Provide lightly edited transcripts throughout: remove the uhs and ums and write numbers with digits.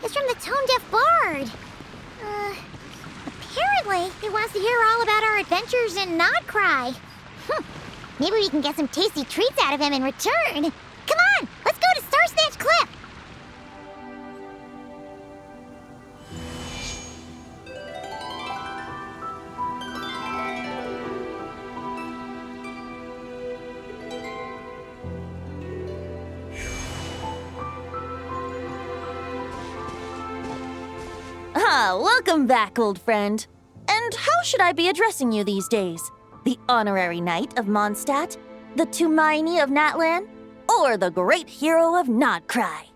It's from the tone-deaf bard. Apparently, he wants to hear all about our adventures in Nodcry. Maybe we can get some tasty treats out of him in return. Come on, let's go to Starsnatch Cliff. Welcome back, old friend. And how should I be addressing you these days? The honorary knight of Mondstadt? The Tumaini of Natlan? Or the great hero of Nodcry?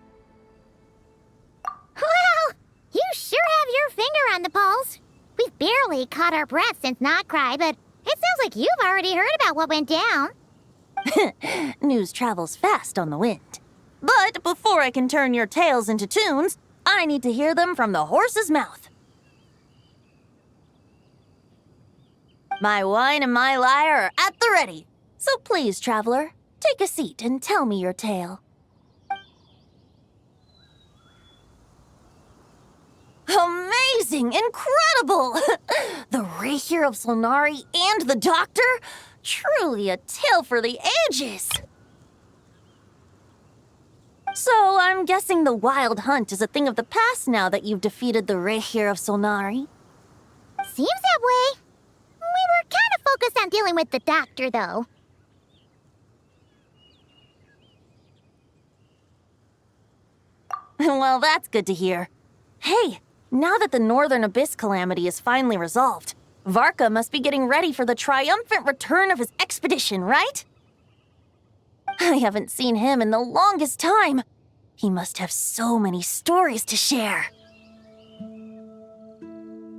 Well, you sure have your finger on the pulse. We've barely caught our breath since Nodcry, but it sounds like you've already heard about what went down. News travels fast on the wind. But before I can turn your tales into tunes, I need to hear them from the horse's mouth. My wine and my lyre are at the ready. So please, traveler, take a seat and tell me your tale. Amazing! Incredible! The Rapier of Solnari and the Doctor? Truly a tale for the ages! So, I'm guessing the wild hunt is a thing of the past now that you've defeated the Rapier of Solnari? Seems that way. We were kind of focused on dealing with the Doctor, though. Well, that's good to hear. Hey, now that the Northern Abyss calamity is finally resolved, Varka must be getting ready for the triumphant return of his expedition, right? I haven't seen him in the longest time. He must have so many stories to share.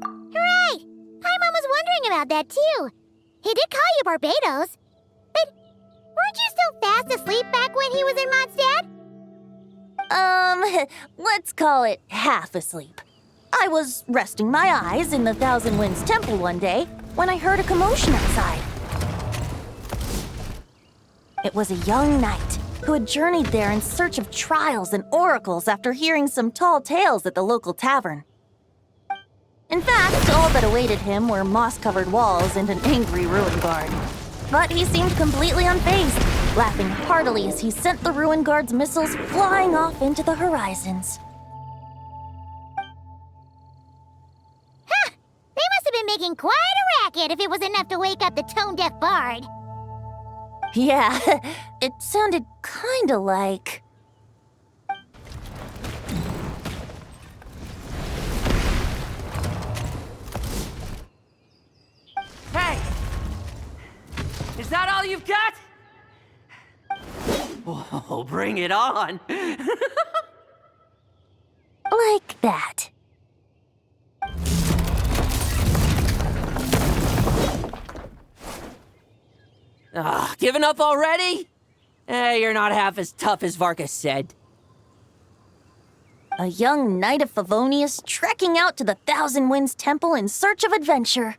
Hooray! Paimon was wondering about that, too. He did call you Barbados. But weren't you still fast asleep back when he was in Mondstadt? Let's call it half asleep. I was resting my eyes in the Thousand Winds Temple one day when I heard a commotion outside. It was a young knight who had journeyed there in search of trials and oracles after hearing some tall tales at the local tavern. In fact, all that awaited him were moss-covered walls and an angry ruin guard. But he seemed completely unfazed, laughing heartily as he sent the ruin guard's missiles flying off into the horizons. Ha! They must have been making quite a racket if it was enough to wake up the tone-deaf bard. Yeah, it sounded kinda like... Hey! Is that all you've got? Oh, bring it on! like that. Giving up already? You're not half as tough as Varka said. A young knight of Favonius trekking out to the Thousand Winds Temple in search of adventure.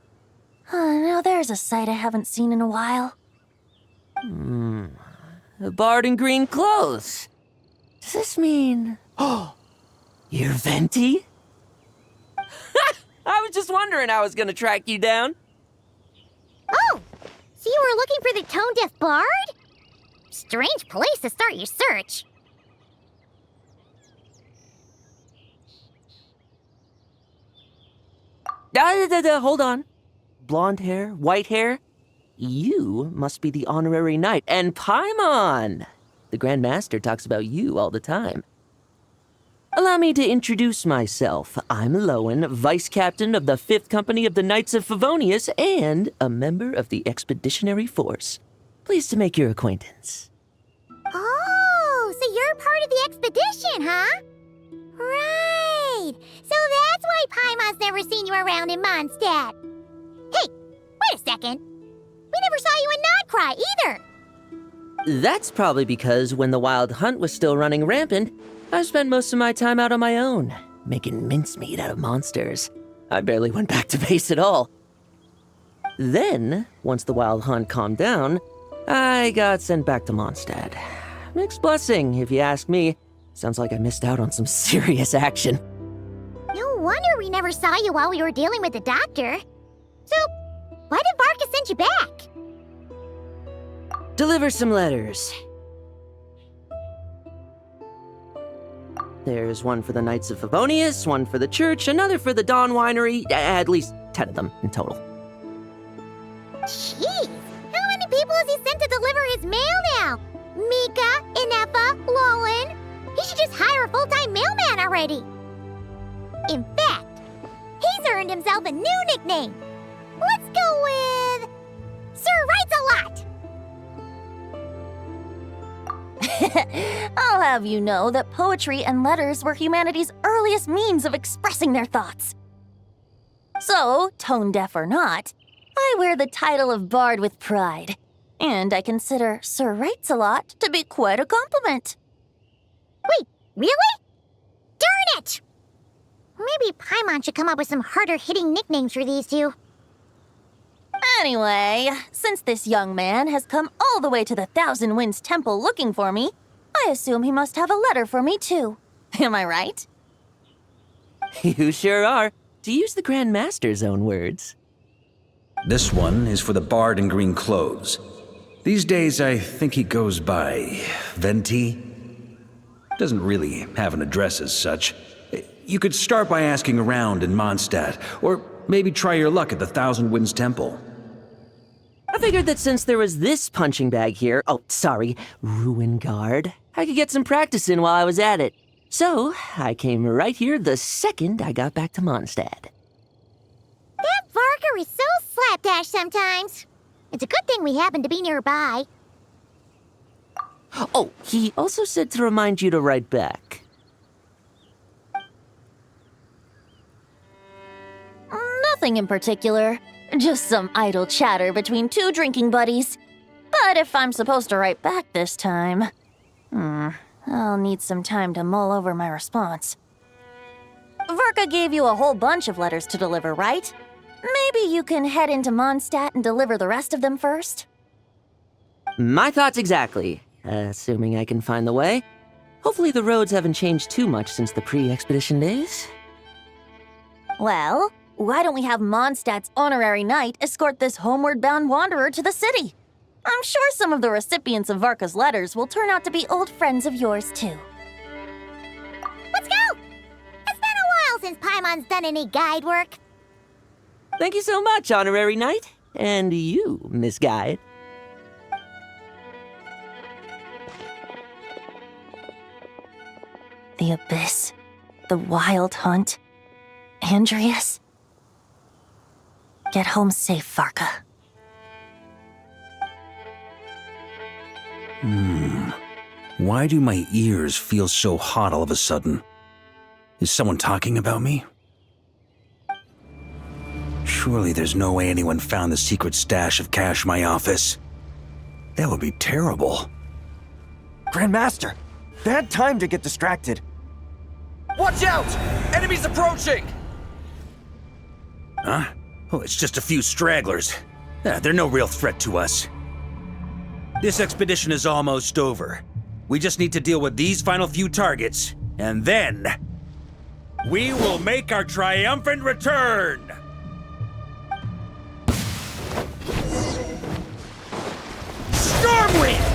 Now there's a sight I haven't seen in a while. A bard in green clothes. Does this mean... Oh, you're Venti? I was just wondering how I was gonna track you down. Oh! So you were looking for the tone-deaf bard? Strange place to start your search. Hold on. Blonde hair, white hair. You must be the honorary knight. And Paimon! The Grand Master talks about you all the time. Allow me to introduce myself. I'm Lohen, Vice Captain of the 5th Company of the Knights of Favonius and a member of the Expeditionary Force. Pleased to make your acquaintance. Oh, so you're part of the expedition, huh? Right. So that's why Paimon's never seen you around in Mondstadt. Hey, wait a second. We never saw you in Nodcry either. That's probably because when the Wild Hunt was still running rampant, I spent most of my time out on my own, making mincemeat out of monsters. I barely went back to base at all. Then, once the Wild Hunt calmed down, I got sent back to Mondstadt. Mixed blessing, if you ask me. Sounds like I missed out on some serious action. wonder we never saw you while we were dealing with the doctor. So, why did Varka send you back? Deliver some letters. There's one for the Knights of Favonius, one for the church, another for the Dawn Winery, at least 10 of them in total. Jeez, how many people has he sent to deliver his mail now? Mika, Inefa, Lohen. He should just hire a full-time mailman already. In fact, he's earned himself a new nickname. Let's go with... Sir Writes a Lot. I'll have you know that poetry and letters were humanity's earliest means of expressing their thoughts. So, tone-deaf or not, I wear the title of Bard with pride. And I consider Sir Writes a Lot to be quite a compliment. Wait, really? Darn it! Maybe Paimon should come up with some harder-hitting nicknames for these two. Anyway, since this young man has come all the way to the Thousand Winds Temple looking for me, I assume he must have a letter for me too. Am I right? You sure are, to use the Grand Master's own words. This one is for the bard in green clothes. These days, I think he goes by Venti. Doesn't really have an address as such. You could start by asking around in Mondstadt, or maybe try your luck at the Thousand Winds Temple. I figured that since there was this punching bag here, Ruin Guard, I could get some practice in while I was at it. So, I came right here the second I got back to Mondstadt. That Varka is so slapdash sometimes. It's a good thing we happen to be nearby. Oh, he also said to remind you to write back. Nothing in particular. Just some idle chatter between two drinking buddies. But if I'm supposed to write back this time... I'll need some time to mull over my response. Varka gave you a whole bunch of letters to deliver, right? Maybe you can head into Mondstadt and deliver the rest of them first? My thoughts exactly, assuming I can find the way. Hopefully the roads haven't changed too much since the pre-expedition days. Well, why don't we have Mondstadt's honorary knight escort this homeward-bound wanderer to the city? I'm sure some of the recipients of Varka's letters will turn out to be old friends of yours, too. Let's go! It's been a while since Paimon's done any guide work. Thank you so much, Honorary Knight. And you, Miss Guide. The Abyss, the Wild Hunt, Andreas. Get home safe, Varka. Why do my ears feel so hot all of a sudden? Is someone talking about me? Surely there's no way anyone found the secret stash of cash in my office. That would be terrible. Grandmaster, bad time to get distracted. Watch out! Enemies approaching! Huh? Oh, it's just a few stragglers. They're no real threat to us. This expedition is almost over. We just need to deal with these final few targets, and then... we will make our triumphant return! Stormwind!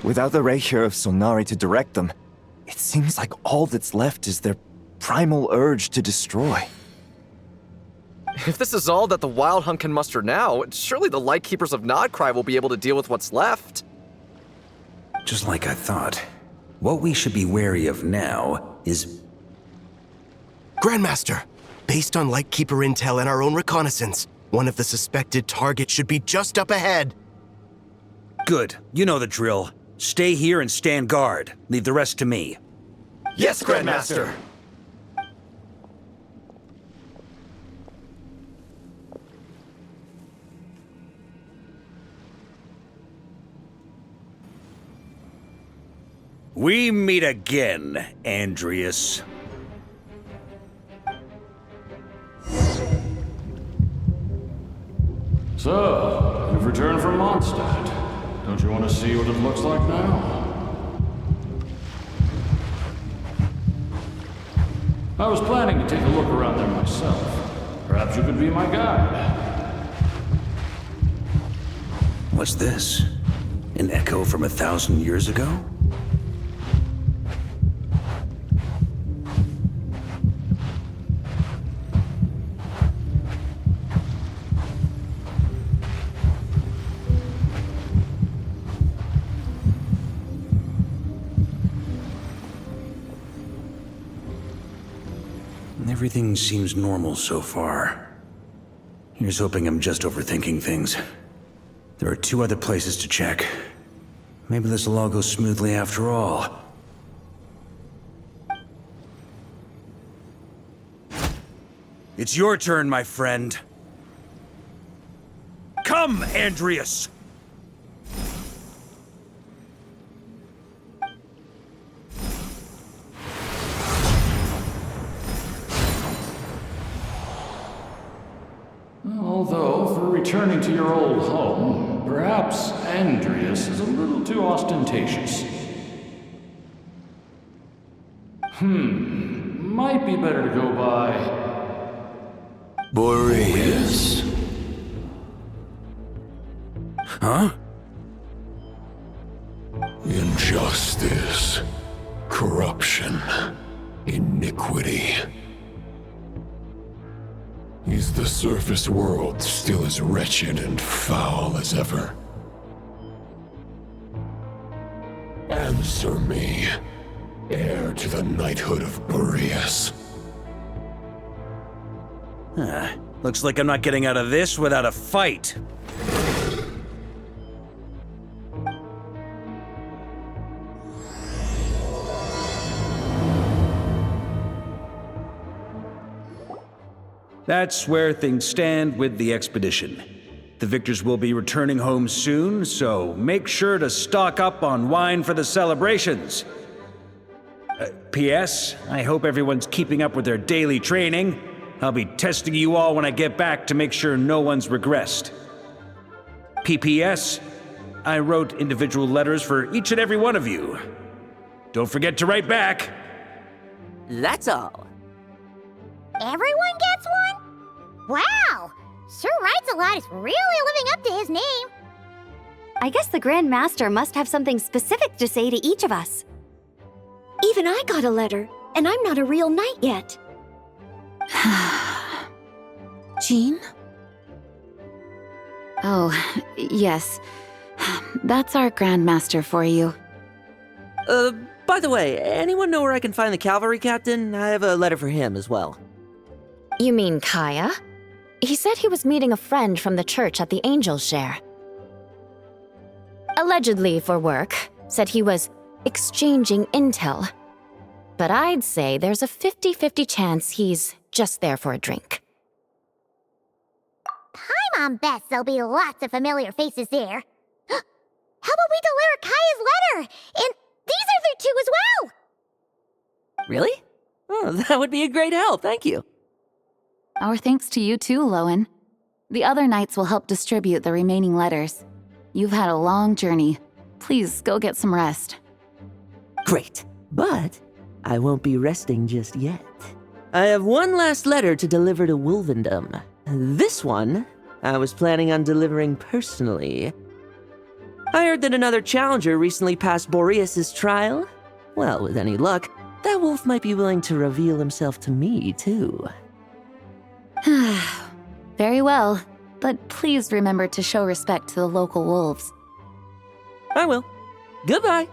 Without the Rapier of Solnari to direct them, it seems like all that's left is their primal urge to destroy. If this is all that the Wild Hunt can muster now, surely the Lightkeepers of Nodcry will be able to deal with what's left. Just like I thought. What we should be wary of now is... Grandmaster, based on Lightkeeper intel and our own reconnaissance, one of the suspected targets should be just up ahead. Good. You know the drill. Stay here and stand guard. Leave the rest to me. Yes, Grandmaster! We meet again, Andreas. So, you've returned from Mondstadt. Don't you want to see what it looks like now? I was planning to take a look around there myself. Perhaps you could be my guide. What's this? An echo from 1,000 years ago? Everything seems normal so far. Here's hoping I'm just overthinking things. There are 2 other places to check. Maybe this will all go smoothly after all. It's your turn, my friend. Come, Andreas! Although, for returning to your old home, perhaps Andreas is a little too ostentatious. Might be better to go by... Boreas. Huh? Injustice, corruption, iniquity. Is the surface world still as wretched and foul as ever? Answer me, heir to the knighthood of Boreas. Looks like I'm not getting out of this without a fight. That's where things stand with the expedition. The victors will be returning home soon, so make sure to stock up on wine for the celebrations. P.S. I hope everyone's keeping up with their daily training. I'll be testing you all when I get back to make sure no one's regressed. P.P.S. I wrote individual letters for each and every one of you. Don't forget to write back. That's all. Everyone gets one? Wow! Sure writes a lot is really living up to his name. I guess the Grand Master must have something specific to say to each of us. Even I got a letter, and I'm not a real knight yet. Jean? Oh, yes. That's our Grand Master for you. By the way, anyone know where I can find the cavalry captain? I have a letter for him as well. You mean Kaeya? He said he was meeting a friend from the church at the Angel's Share. Allegedly for work, said he was exchanging intel. But I'd say there's a 50-50 chance he's just there for a drink. Paimon bets there'll be lots of familiar faces there. How about we deliver Kaeya's letter? And these other 2 as well! Really? Oh, that would be a great help, thank you. Our thanks to you too, Lohen. The other knights will help distribute the remaining letters. You've had a long journey. Please go get some rest. Great, but I won't be resting just yet. I have one last letter to deliver to Wolvendom. This one, I was planning on delivering personally. I heard that another challenger recently passed Boreas' trial. Well, with any luck, that wolf might be willing to reveal himself to me, too. Very well, but please remember to show respect to the local wolves. I will. Goodbye.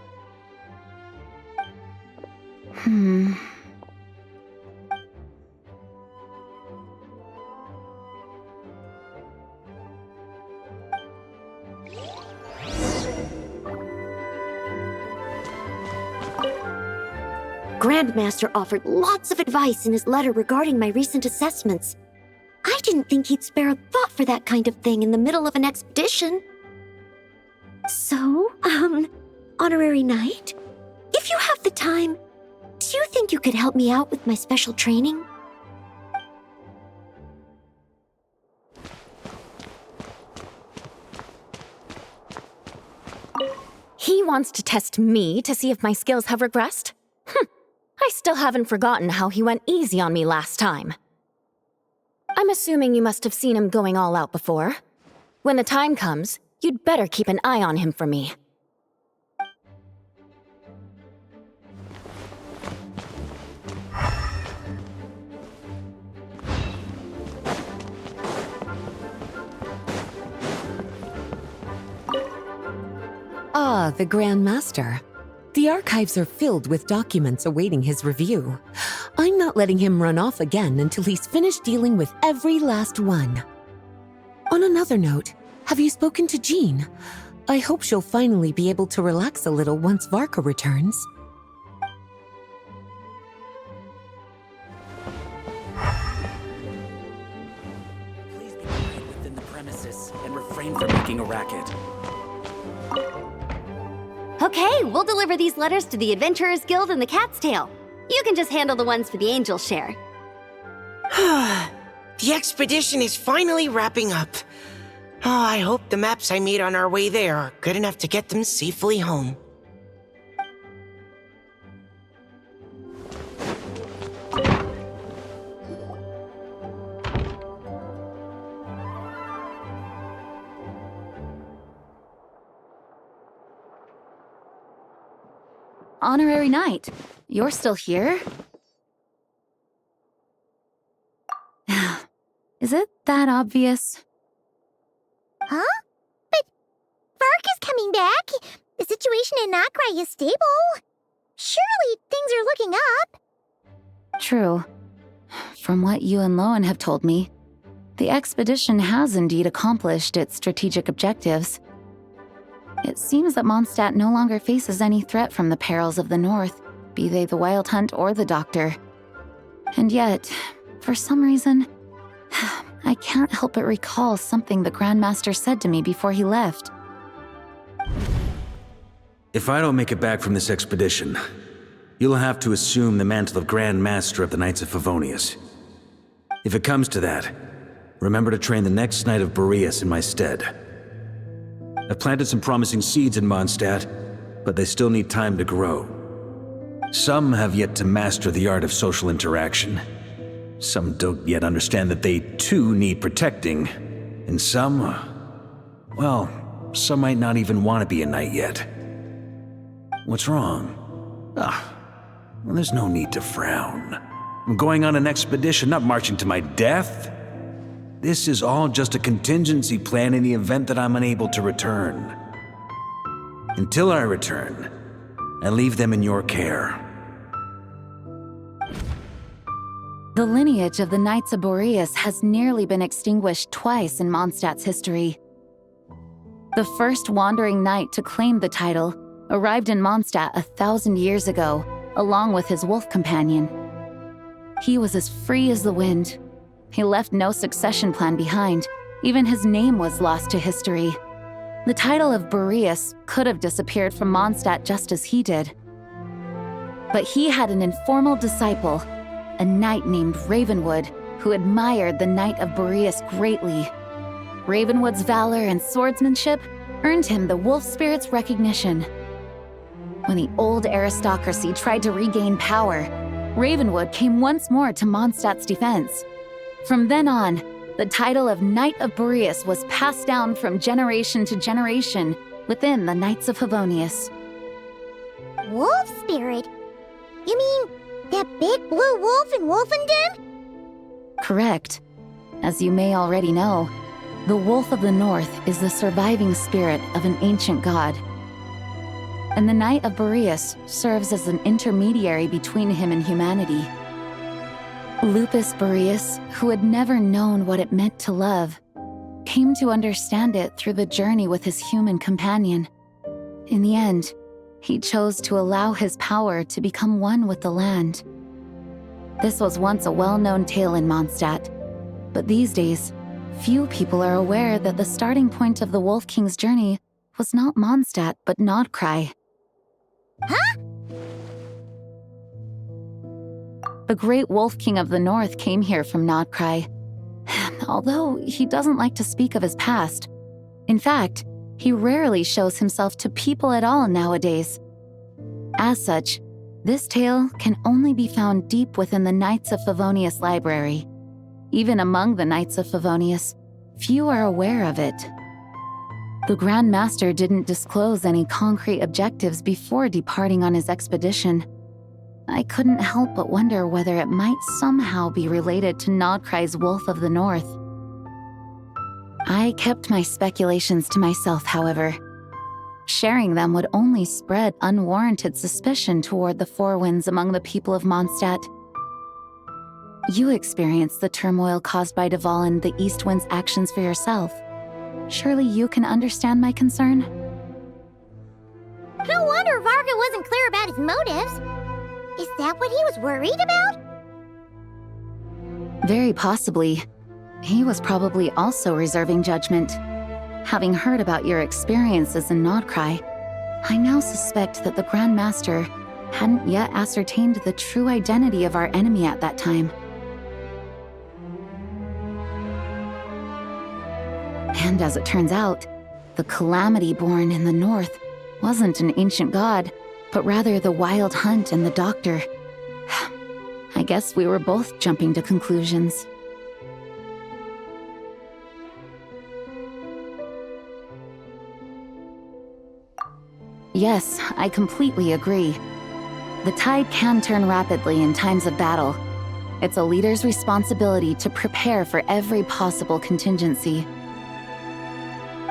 Grandmaster offered lots of advice in his letter regarding my recent assessments. I didn't think he'd spare a thought for that kind of thing in the middle of an expedition. So, honorary knight, if you time, do you think you could help me out with my special training? He wants to test me to see if my skills have regressed? I still haven't forgotten how he went easy on me last time. I'm assuming you must have seen him going all out before. When the time comes, you'd better keep an eye on him for me. Ah, the Grand Master. The archives are filled with documents awaiting his review. I'm not letting him run off again until he's finished dealing with every last one. On another note, have you spoken to Jean? I hope she'll finally be able to relax a little once Varka returns. Please be quiet within the premises and refrain from making a racket. Okay, we'll deliver these letters to the Adventurers Guild and the Cat's Tail. You can just handle the ones for the Angel share. The expedition is finally wrapping up. Oh, I hope the maps I made on our way there are good enough to get them safely home. Honorary Knight, you're still here? Is it that obvious? Huh? But Varka's coming back. The situation in Notcry is stable. Surely things are looking up. True. From what you and Lohen have told me, the expedition has indeed accomplished its strategic objectives. It seems that Mondstadt no longer faces any threat from the perils of the North, be they the Wild Hunt or the Doctor. And yet, for some reason, I can't help but recall something the Grandmaster said to me before he left. If I don't make it back from this expedition, you'll have to assume the mantle of Grand Master of the Knights of Favonius. If it comes to that, remember to train the next Knight of Boreas in my stead. I've planted some promising seeds in Mondstadt, but they still need time to grow. Some have yet to master the art of social interaction. Some don't yet understand that they too need protecting. And some, well, some might not even want to be a knight yet. What's wrong? Well, there's no need to frown. I'm going on an expedition, not marching to my death. This is all just a contingency plan in the event that I'm unable to return. Until I return, I leave them in your care. The lineage of the Knights of Boreas has nearly been extinguished twice in Mondstadt's history. The first wandering knight to claim the title arrived in Mondstadt 1,000 years ago, along with his wolf companion. He was as free as the wind. He left no succession plan behind. Even his name was lost to history. The title of Boreas could have disappeared from Mondstadt just as he did. But he had an informal disciple, a knight named Ravenwood, who admired the Knight of Boreas greatly. Ravenwood's valor and swordsmanship earned him the Wolf Spirit's recognition. When the old aristocracy tried to regain power, Ravenwood came once more to Mondstadt's defense. From then on, the title of Knight of Boreas was passed down from generation to generation within the Knights of Favonius. Wolf Spirit? You mean that big blue wolf in Wolvendom? Correct. As you may already know, the Wolf of the North is the surviving spirit of an ancient god. And the Knight of Boreas serves as an intermediary between him and humanity. Lupus Boreas, who had never known what it meant to love, came to understand it through the journey with his human companion. In the end, he chose to allow his power to become one with the land. This was once a well-known tale in Mondstadt, but these days, few people are aware that the starting point of the Wolf King's journey was not Mondstadt, but Notcry. Huh? The great Wolf King of the North came here from Nodcry, although he doesn't like to speak of his past. In fact, he rarely shows himself to people at all nowadays. As such, this tale can only be found deep within the Knights of Favonius library. Even among the Knights of Favonius, few are aware of it. The Grand Master didn't disclose any concrete objectives before departing on his expedition. I couldn't help but wonder whether it might somehow be related to Nodcry's Wolf of the North. I kept my speculations to myself, however. Sharing them would only spread unwarranted suspicion toward the Four Winds among the people of Mondstadt. You experienced the turmoil caused by Dvalin, the East Wind's actions for yourself. Surely you can understand my concern? No wonder Varka wasn't clear about his motives. Is that what he was worried about? Very possibly. He was probably also reserving judgment. Having heard about your experiences in Nodcry, I now suspect that the Grand Master hadn't yet ascertained the true identity of our enemy at that time. And as it turns out, the calamity born in the north wasn't an ancient god, but rather the Wild Hunt and the Doctor. I guess we were both jumping to conclusions. Yes, I completely agree. The tide can turn rapidly in times of battle. It's a leader's responsibility to prepare for every possible contingency.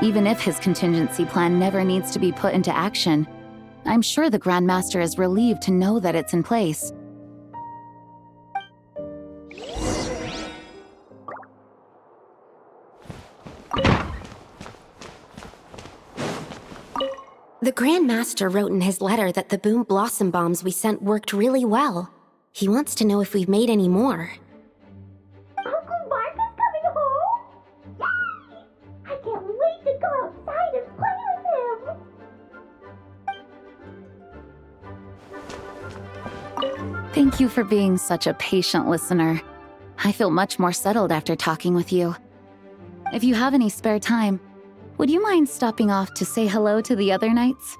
Even if his contingency plan never needs to be put into action, I'm sure the Grand Master is relieved to know that it's in place. The Grand Master wrote in his letter that the Boom Blossom Bombs we sent worked really well. He wants to know if we've made any more. Uncle Varka's coming home? Yay! I can't wait to go outside and play with him! Thank you for being such a patient listener. I feel much more settled after talking with you. If you have any spare time, would you mind stopping off to say hello to the other knights?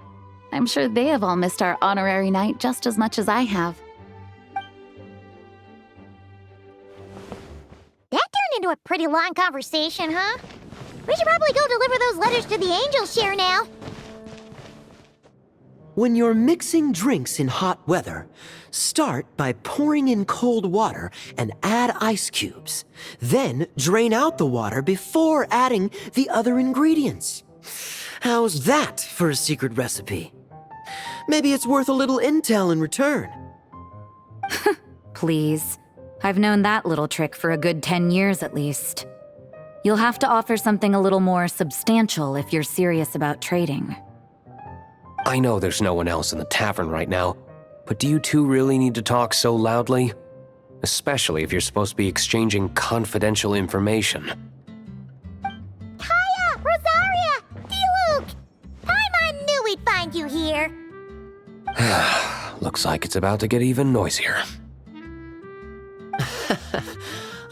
I'm sure they have all missed our honorary knight just as much as I have. That turned into a pretty long conversation, huh? We should probably go deliver those letters to the Angel Share now. When you're mixing drinks in hot weather, start by pouring in cold water and add ice cubes. Then drain out the water before adding the other ingredients. How's that for a secret recipe? Maybe it's worth a little intel in return. Please. I've known that little trick for a good 10 years at least. You'll have to offer something a little more substantial if you're serious about trading. I know there's no one else in the tavern right now, but do you two really need to talk so loudly? Especially if you're supposed to be exchanging confidential information. Kaeya! Rosaria! Diluc! Paimon knew we'd find you here! Looks like it's about to get even noisier.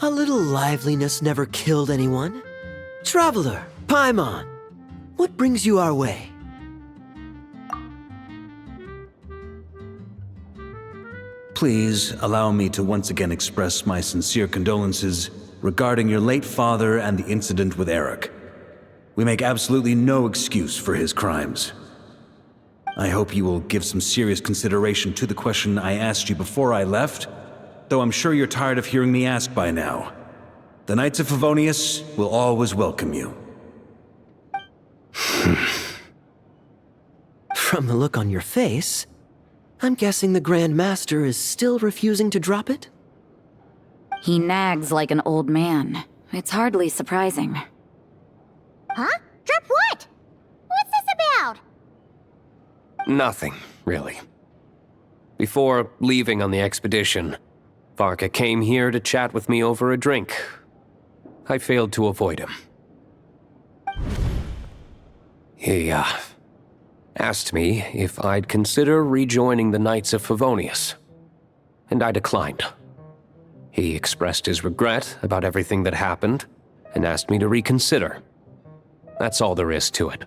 A little liveliness never killed anyone. Traveler, Paimon, what brings you our way? Please allow me to once again express my sincere condolences regarding your late father and the incident with Eric. We make absolutely no excuse for his crimes. I hope you will give some serious consideration to the question I asked you before I left, though I'm sure you're tired of hearing me ask by now. The Knights of Favonius will always welcome you. From the look on your face, I'm guessing the Grand Master is still refusing to drop it? He nags like an old man. It's hardly surprising. Huh? Drop what? What's this about? Nothing, really. Before leaving on the expedition, Varka came here to chat with me over a drink. I failed to avoid him. He, asked me if I'd consider rejoining the Knights of Favonius, and I declined. He expressed his regret about everything that happened and asked me to reconsider. That's all there is to it.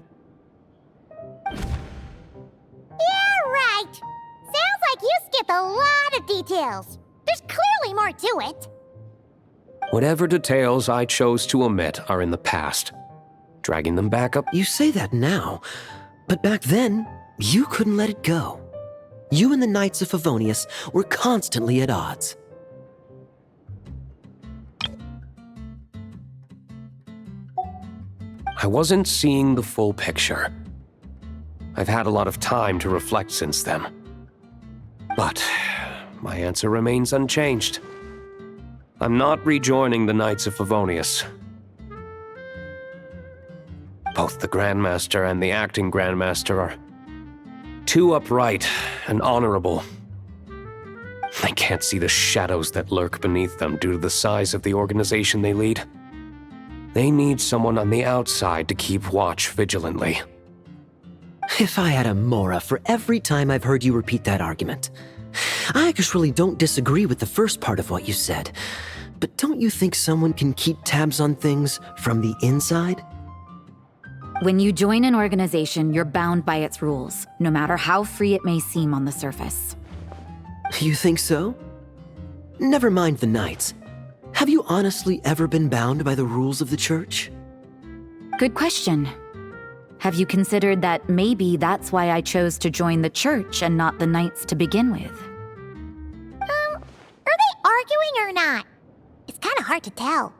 Yeah, right. Sounds like you skipped a lot of details. There's clearly more to it. Whatever details I chose to omit are in the past. Dragging them back up. You say that now, but back then, you couldn't let it go. You and the Knights of Favonius were constantly at odds. I wasn't seeing the full picture. I've had a lot of time to reflect since then. But my answer remains unchanged. I'm not rejoining the Knights of Favonius. Both the Grandmaster and the acting Grandmaster are too upright and honorable. I can't see the shadows that lurk beneath them due to the size of the organization they lead. They need someone on the outside to keep watch vigilantly. If I had a Mora for every time I've heard you repeat that argument. I actually don't disagree with the first part of what you said, but don't you think someone can keep tabs on things from the inside? When you join an organization, you're bound by its rules, no matter how free it may seem on the surface. You think so? Never mind the Knights. Have you honestly ever been bound by the rules of the Church? Good question. Have you considered that maybe that's why I chose to join the Church and not the Knights to begin with? Are they arguing or not? It's kind of hard to tell.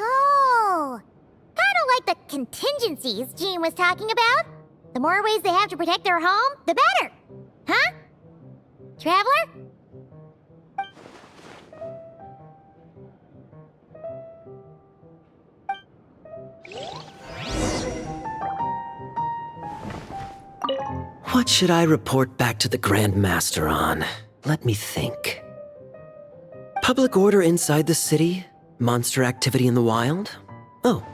Oh, kind of like the contingencies Jean was talking about. The more ways they have to protect their home, the better. Huh? Traveler? What should I report back to the Grand Master on? Let me think. Public order inside the city, monster activity in the wild. Oh,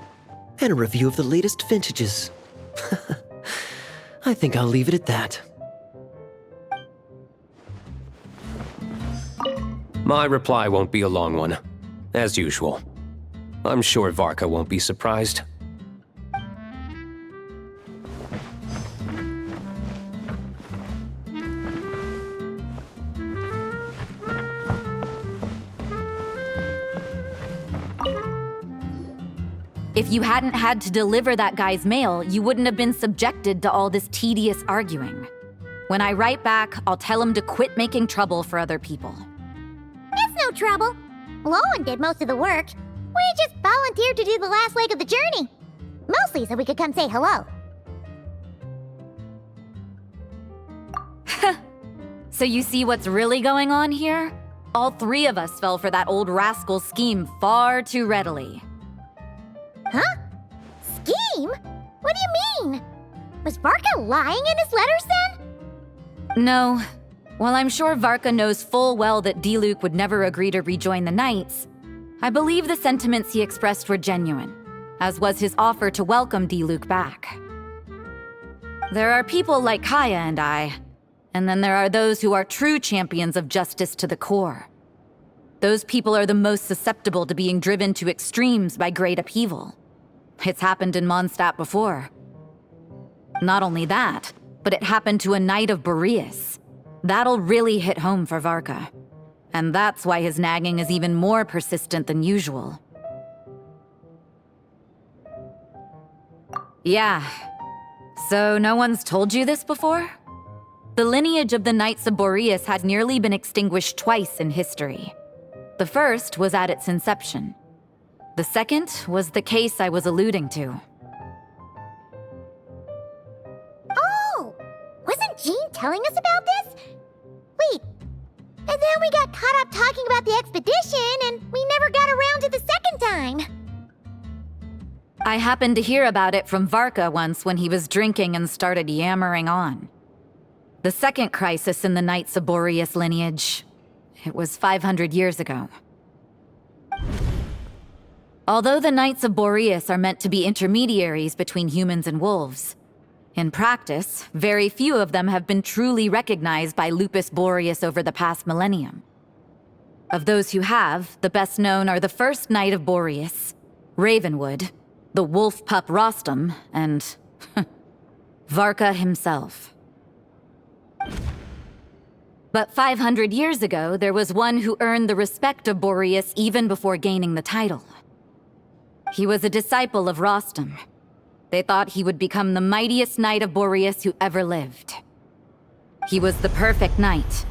and a review of the latest vintages. I think I'll leave it at that. My reply won't be a long one, as usual. I'm sure Varka won't be surprised. If you hadn't had to deliver that guy's mail, you wouldn't have been subjected to all this tedious arguing. When I write back, I'll tell him to quit making trouble for other people. It's no trouble. Lohen did most of the work. We just volunteered to do the last leg of the journey. Mostly so we could come say hello. So you see what's really going on here? All three of us fell for that old rascal's scheme far too readily. Huh? Scheme? What do you mean? Was Varka lying in his letters then? No. While I'm sure Varka knows full well that Diluc would never agree to rejoin the Knights, I believe the sentiments he expressed were genuine, as was his offer to welcome Diluc back. There are people like Kaeya and I, and then there are those who are true champions of justice to the core. Those people are the most susceptible to being driven to extremes by great upheaval. It's happened in Mondstadt before. Not only that, but it happened to a Knight of Boreas. That'll really hit home for Varka. And that's why his nagging is even more persistent than usual. Yeah. So no one's told you this before? The lineage of the Knights of Boreas has nearly been extinguished twice in history. The first was at its inception. The second was the case I was alluding to. Oh! Wasn't Jean telling us about this? Wait, and then we got caught up talking about the expedition, and we never got around to the second time. I happened to hear about it from Varka once when he was drinking and started yammering on. The second crisis in the Knights of Boreas lineage. It was 500 years ago. Although the Knights of Boreas are meant to be intermediaries between humans and wolves, In practice, very few of them have been truly recognized by Lupus Boreas over the past millennium. Of those who have, the best known are the first Knight of Boreas, Ravenwood, the wolf pup Rostam, and Varka himself. But 500 years ago, there was one who earned the respect of Boreas even before gaining the title. He was a disciple of Rostam. They thought he would become the mightiest knight of Boreas who ever lived. He was the perfect knight,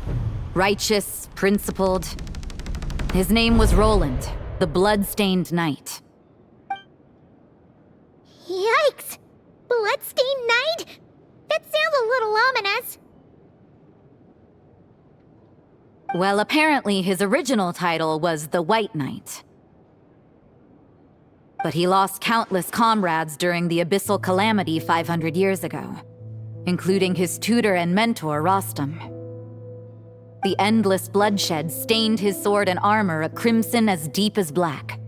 righteous, principled. His name was Roland, the blood-stained knight. Yikes! Bloodstained Knight? That sounds a little ominous. Well, apparently his original title was the White Knight. But he lost countless comrades during the Abyssal Calamity 500 years ago, including his tutor and mentor, Rostam. The endless bloodshed stained his sword and armor a crimson as deep as black,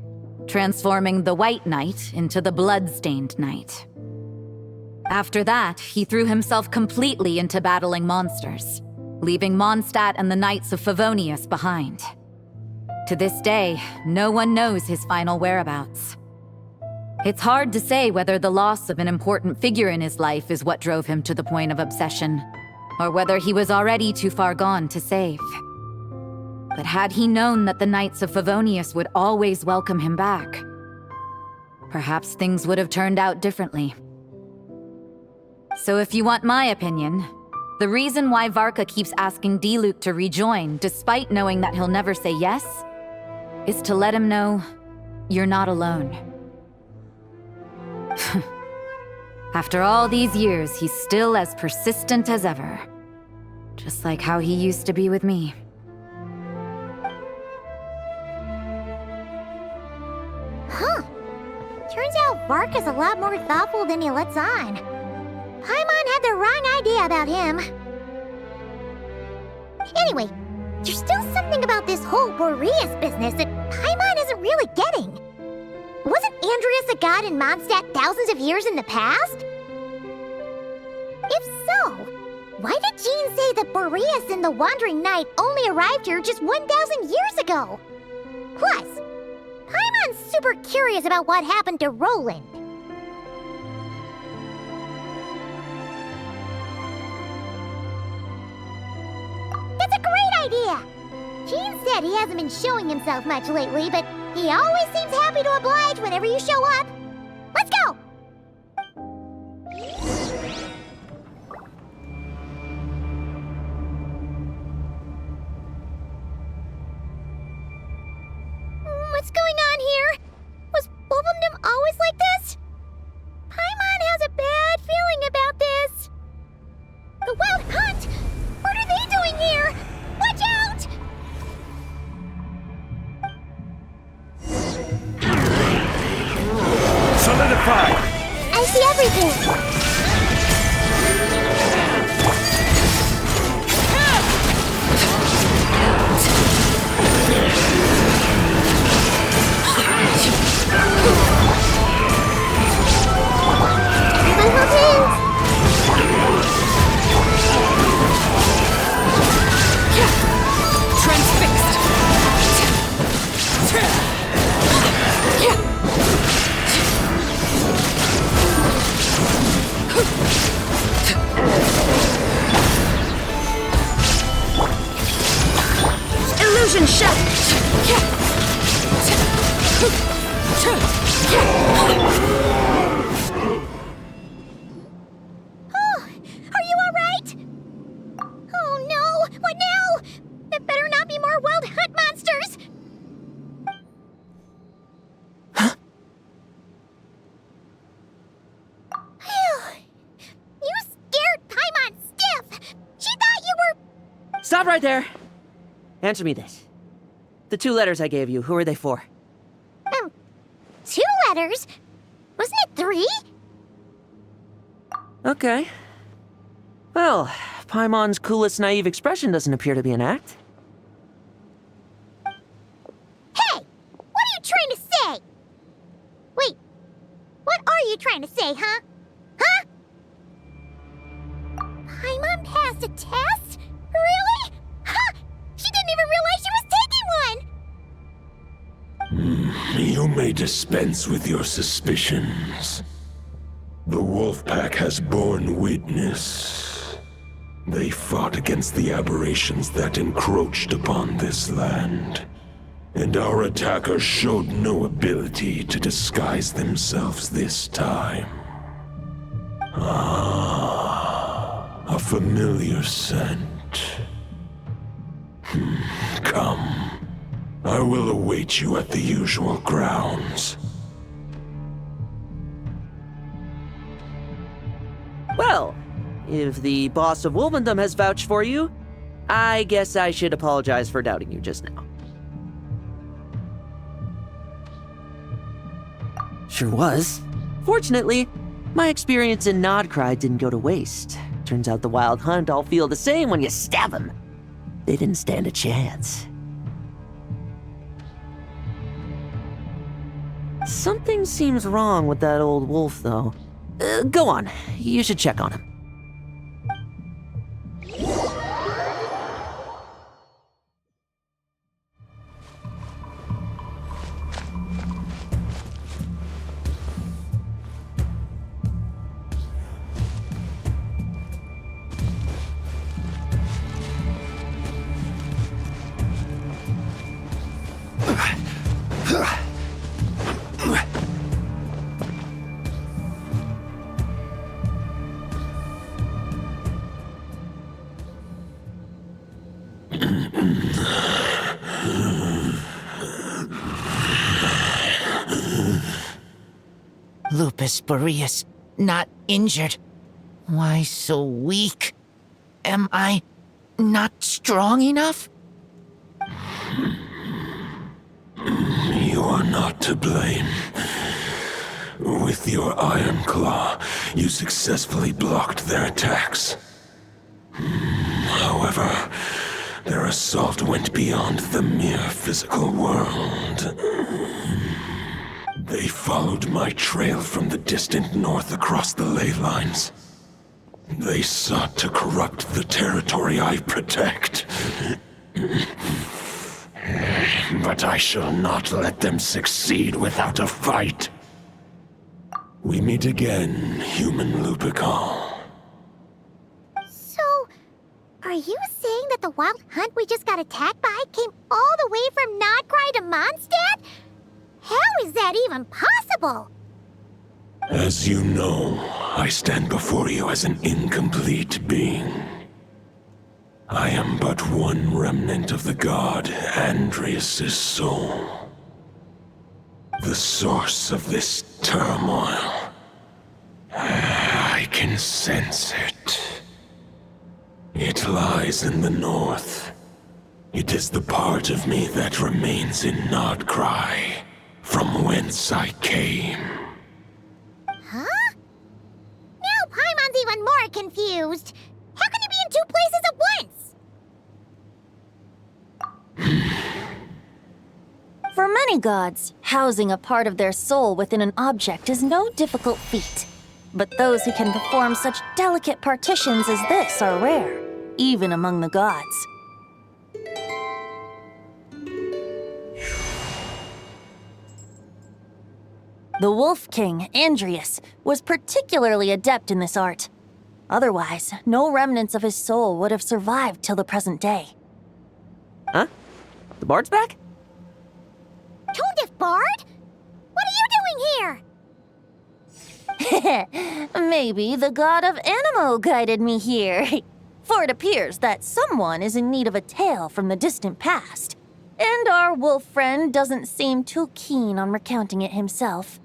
transforming the White Knight into the Blood-Stained Knight. After that, he threw himself completely into battling monsters, leaving Mondstadt and the Knights of Favonius behind. To this day, no one knows his final whereabouts. It's hard to say whether the loss of an important figure in his life is what drove him to the point of obsession, or whether he was already too far gone to save. But had he known that the Knights of Favonius would always welcome him back, perhaps things would have turned out differently. So if you want my opinion, the reason why Varka keeps asking Diluc to rejoin, despite knowing that he'll never say yes, is to let him know you're not alone. After all these years, he's still as persistent as ever. Just like how he used to be with me. Huh. Turns out Varka's a lot more thoughtful than he lets on. Paimon had the wrong idea about him. Anyway, there's still something about this whole Boreas business that Paimon isn't really getting. Wasn't Andreas a god in Mondstadt thousands of years in the past? If so, why did Jean say that Boreas and the Wandering Knight only arrived here just 1,000 years ago? Plus, Paimon's super curious about what happened to Roland. That's a great idea! Jean said he hasn't been showing himself much lately, but he always seems happy to oblige whenever you show up. Let's go! What's going on here? Was Wolvendom always like this? Paimon has a bad feeling about this. The Wild Hunt! What are they doing here? Watch out! Solidify! I see everything! Transfixed! Illusion shut! Oh, are you alright? Oh no, what now? It better not be more Wild Hunt monsters! You scared Paimon stiff! She thought you were... Stop right there! Answer me this. The 2 letters I gave you, who are they for? 2 letters? Wasn't it 3? Okay. Well, Paimon's coolest naive expression doesn't appear to be an act. Hey! What are you trying to say? Wait, what are you trying to say, huh? Huh? passed a test? Really? Ha! She didn't even realize she was taking one! You may dispense with your suspicions. The wolf pack has borne witness. They fought against the aberrations that encroached upon this land, and our attackers showed no ability to disguise themselves this time. A familiar scent. Come. I will await you at the usual grounds. Well, if the boss of Wolvendom has vouched for you, I guess I should apologize for doubting you just now. Sure was. Fortunately, my experience in Nodcry didn't go to waste. Turns out the Wild Hunt all feel the same when you stab them. They didn't stand a chance. Something seems wrong with that old wolf, though. Go on. You should check on him. Lupus Majoris, not injured. Why so weak? Am I not strong enough? You are not to blame. With your Iron Claw, you successfully blocked their attacks. However, their assault went beyond the mere physical world. They followed my trail from the distant north across the Ley Lines. They sought to corrupt the territory I protect. But I shall not let them succeed without a fight. We meet again, human Lupical. So, are you saying that the Wild Hunt we just got attacked by came all the way from Nodcry to Mondstadt? How is that even possible? As you know, I stand before you as an incomplete being. I am but one remnant of the god Andrias' soul. The source of this turmoil. I can sense it. It lies in the north. It is the part of me that remains in Nodcry, from whence I came. Huh? Now Paimon's even more confused. How can you be in two places at once? For many gods, housing a part of their soul within an object is no difficult feat. But those who can perform such delicate partitions as this are rare, even among the gods. The Wolf King, Andrias, was particularly adept in this art. Otherwise, no remnants of his soul would have survived till the present day. Huh? The bard's back? Tone-deaf bard? What are you doing here? Maybe the god of Animo guided me here. For it appears that someone is in need of a tale from the distant past. And our wolf friend doesn't seem too keen on recounting it himself.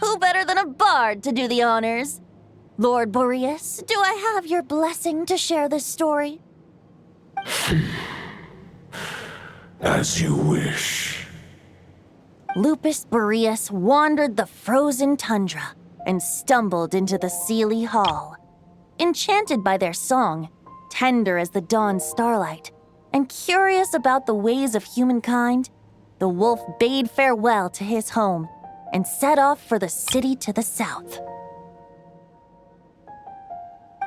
Who better than a bard to do the honors? Lord Boreas, do I have your blessing to share this story? As you wish. Lupus Majoris wandered the frozen tundra and stumbled into the Sealy Hall. Enchanted by their song, tender as the dawn starlight, and curious about the ways of humankind, the wolf bade farewell to his home and set off for the city to the south.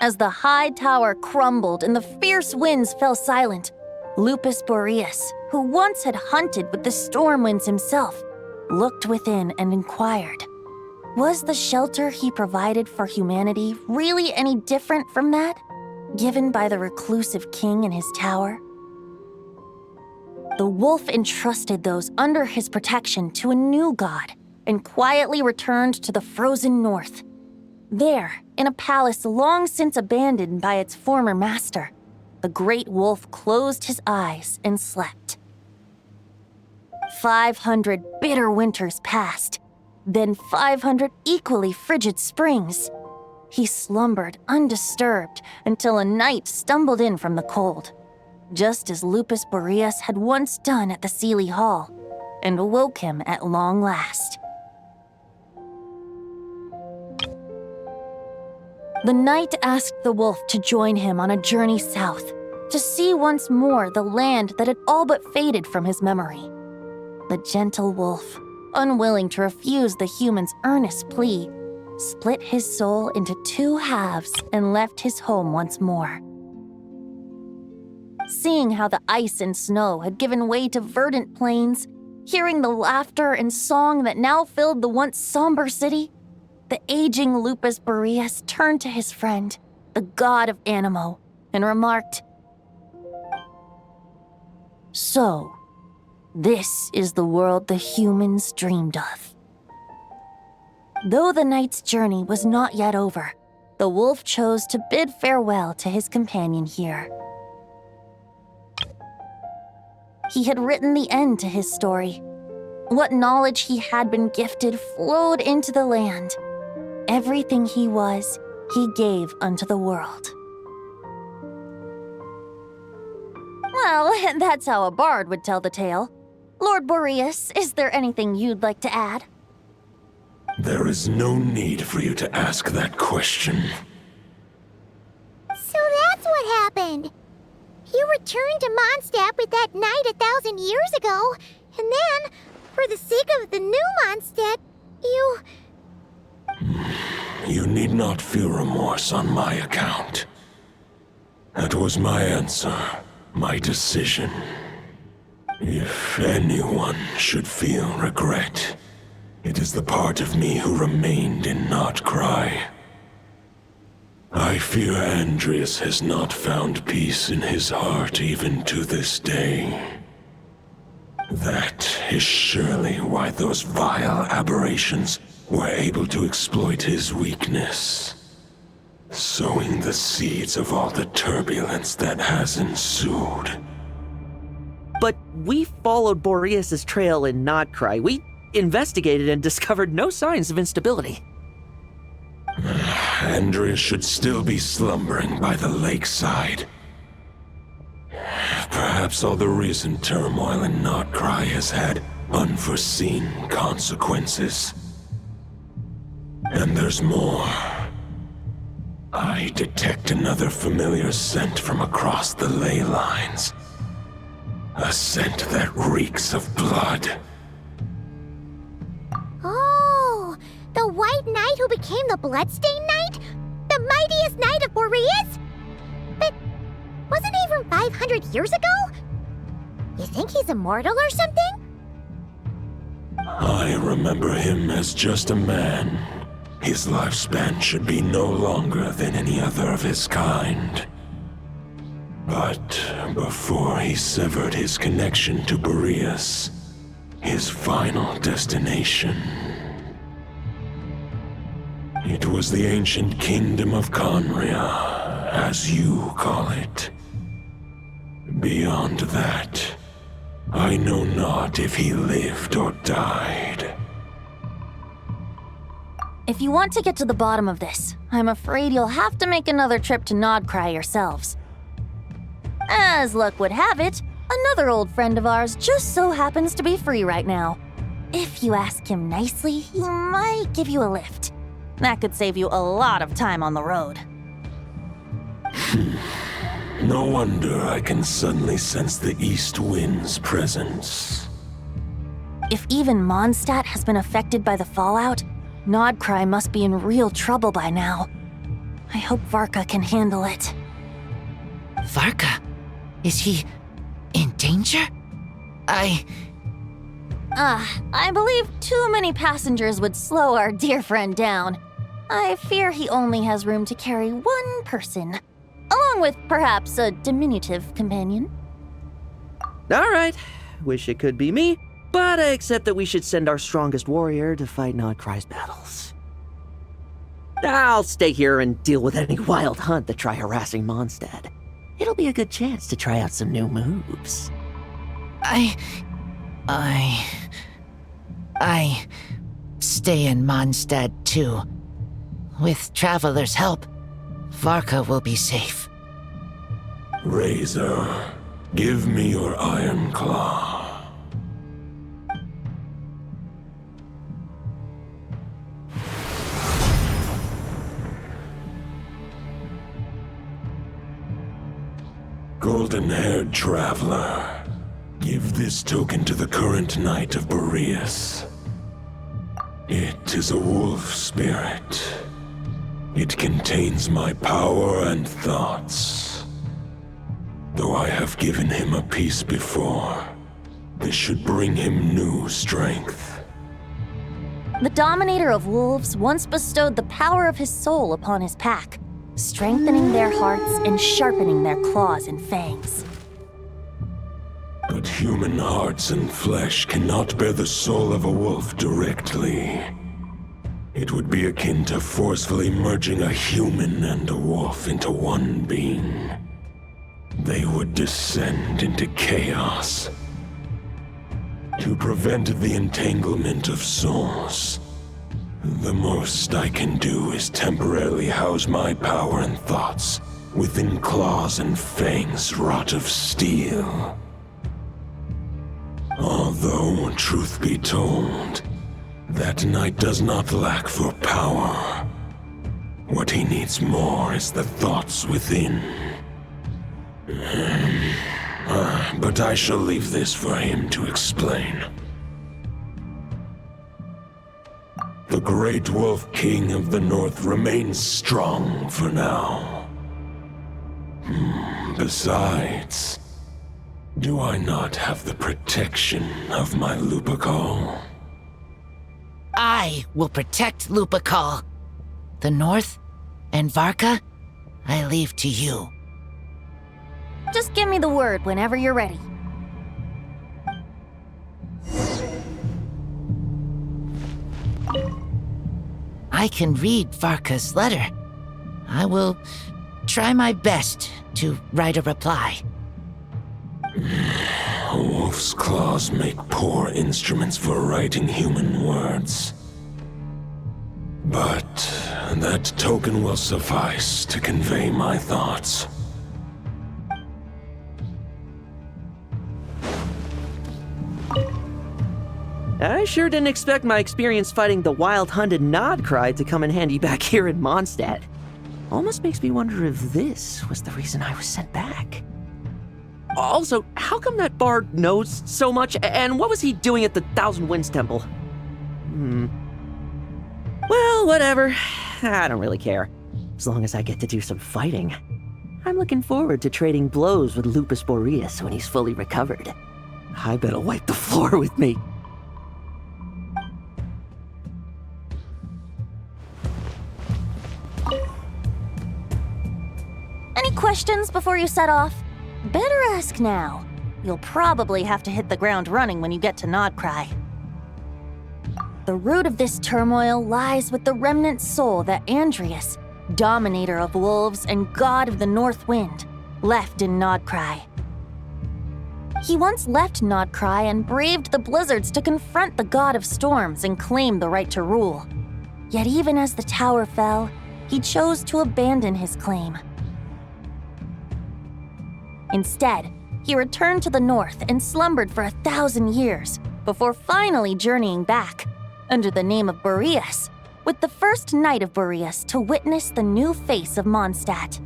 As the high tower crumbled and the fierce winds fell silent, Lupus Boreas, who once had hunted with the storm winds himself, looked within and inquired, was the shelter he provided for humanity really any different from that, given by the reclusive king in his tower? The wolf entrusted those under his protection to a new god and quietly returned to the frozen north. There, in a palace long since abandoned by its former master, the great wolf closed his eyes and slept. 500 bitter winters passed, then 500 equally frigid springs. He slumbered undisturbed until a night stumbled in from the cold, just as Lupus Boreas had once done at the Sealy Hall, and awoke him at long last. The knight asked the wolf to join him on a journey south, to see once more the land that had all but faded from his memory. The gentle wolf, unwilling to refuse the human's earnest plea, split his soul into 2 halves and left his home once more. Seeing how the ice and snow had given way to verdant plains, hearing the laughter and song that now filled the once somber city, the aging Lupus Boreas turned to his friend, the god of Animo, and remarked, "So, this is the world the humans dreamed of." Though the knight's journey was not yet over, the wolf chose to bid farewell to his companion here. He had written the end to his story. What knowledge he had been gifted flowed into the land. Everything he was, he gave unto the world. Well, that's how a bard would tell the tale. Lord Boreas, is there anything you'd like to add? There is no need for you to ask that question. So that's what happened. You returned to Mondstadt with that knight 1,000 years ago, and then, for the sake of the new Mondstadt, you... You need not feel remorse on my account. That was my answer, my decision. If anyone should feel regret, it is the part of me who remained in Notcry. I fear Andrias has not found peace in his heart even to this day. That is surely why those vile aberrations were able to exploit his weakness, sowing the seeds of all the turbulence that has ensued. But we followed Boreas' trail in Notcry. We investigated and discovered no signs of instability. Andrias should still be slumbering by the lakeside. Perhaps all the recent turmoil in Notcry has had unforeseen consequences. And there's more. I detect another familiar scent from across the Ley Lines. A scent that reeks of blood. Oh, the White Knight who became the Bloodstained Knight? The mightiest knight of Boreas? But wasn't he from 500 years ago? You think he's immortal or something? I remember him as just a man. His lifespan should be no longer than any other of his kind. But before he severed his connection to Boreas, his final destination, it was the ancient kingdom of Conria, as you call it. Beyond that, I know not if he lived or died. If you want to get to the bottom of this, I'm afraid you'll have to make another trip to Nodcry yourselves. As luck would have it, another old friend of ours just so happens to be free right now. If you ask him nicely, he might give you a lift. That could save you a lot of time on the road. No wonder I can suddenly sense the east wind's presence. If even Mondstadt has been affected by the fallout, Nodcry must be in real trouble by now. I hope Varka can handle it. Varka? Is he in danger? I believe too many passengers would slow our dear friend down. I fear he only has room to carry one person, along with perhaps a diminutive companion. All right. Wish it could be me, but I accept that we should send our strongest warrior to fight Nodcry's battles. I'll stay here and deal with any wild hunt that try harassing Mondstadt. It'll be a good chance to try out some new moves. I stay in Mondstadt too. With Traveler's help, Varka will be safe. Razor, give me your iron claw. Golden-haired traveler, give this token to the current knight of Boreas. It is a wolf spirit. It contains my power and thoughts. Though I have given him a piece before, this should bring him new strength. The Dominator of Wolves once bestowed the power of his soul upon his pack, strengthening their hearts and sharpening their claws and fangs. But human hearts and flesh cannot bear the soul of a wolf directly. It would be akin to forcefully merging a human and a wolf into one being. They would descend into chaos. To prevent the entanglement of souls, the most I can do is temporarily house my power and thoughts within claws and fangs wrought of steel. Although, truth be told, that knight does not lack for power. What he needs more is the thoughts within. But I shall leave this for him to explain. The Great Wolf King of the North remains strong for now. Besides, do I not have the protection of my Lupacol? I will protect Lupacol. The North and Varka, I leave to you. Just give me the word whenever you're ready. I can read Varka's letter. I will try my best to write a reply. A wolf's claws make poor instruments for writing human words. But that token will suffice to convey my thoughts. I sure didn't expect my experience fighting the wild-hunted Nodcry to come in handy back here in Mondstadt. Almost makes me wonder if this was the reason I was sent back. Also, how come that bard knows so much, and what was he doing at the Thousand Winds Temple? Well, whatever. I don't really care, as long as I get to do some fighting. I'm looking forward to trading blows with Lupus Majoris when he's fully recovered. I better wipe the floor with me. Any questions before you set off? Better ask now. You'll probably have to hit the ground running when you get to Nodcry. The root of this turmoil lies with the remnant soul that Andrius, Dominator of Wolves and God of the North Wind, left in Nodcry. He once left Nodcry and braved the blizzards to confront the God of Storms and claim the right to rule. Yet even as the tower fell, he chose to abandon his claim. Instead, he returned to the north and slumbered for 1,000 years before finally journeying back, under the name of Boreas, with the first knight of Boreas to witness the new face of Mondstadt.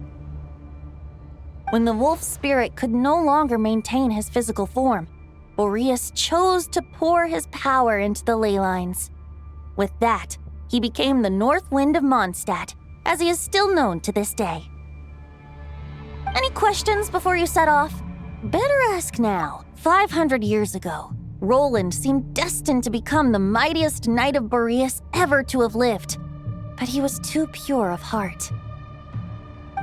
When the wolf spirit could no longer maintain his physical form, Boreas chose to pour his power into the Ley Lines. With that, he became the North Wind of Mondstadt as he is still known to this day. Any questions before you set off? Better ask now. 500 years ago, Roland seemed destined to become the mightiest knight of Boreas ever to have lived, but he was too pure of heart.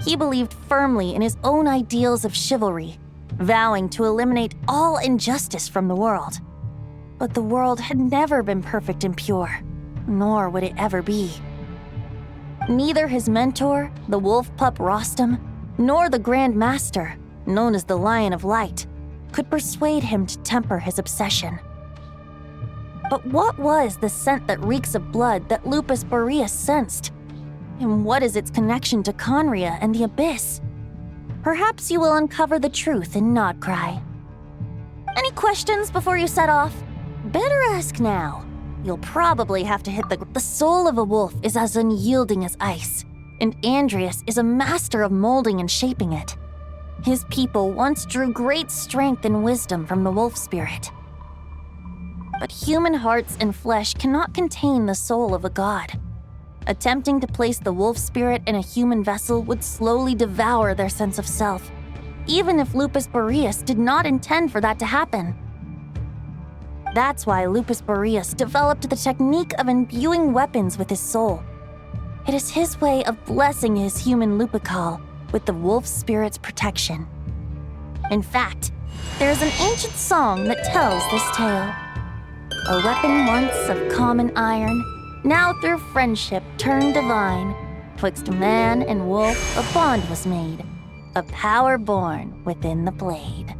He believed firmly in his own ideals of chivalry, vowing to eliminate all injustice from the world. But the world had never been perfect and pure, nor would it ever be. Neither his mentor, the wolf pup Rostam, nor the Grand Master, known as the Lion of Light, could persuade him to temper his obsession. But what was the scent that reeks of blood that Lupus Boreas sensed? And what is its connection to Conria and the Abyss? Perhaps you will uncover the truth in Nodcry. Any questions before you set off? Better ask now. You'll probably have to hit the soul of a wolf is as unyielding as ice, and Andrius is a master of molding and shaping it. His people once drew great strength and wisdom from the wolf spirit. But human hearts and flesh cannot contain the soul of a god. Attempting to place the wolf spirit in a human vessel would slowly devour their sense of self, even if Lupus Boreas did not intend for that to happen. That's why Lupus Boreas developed the technique of imbuing weapons with his soul. It is his way of blessing his human Lupical with the wolf spirit's protection. In fact, there is an ancient song that tells this tale. A weapon once of common iron, now through friendship turned divine. Twixt man and wolf a bond was made, a power born within the blade.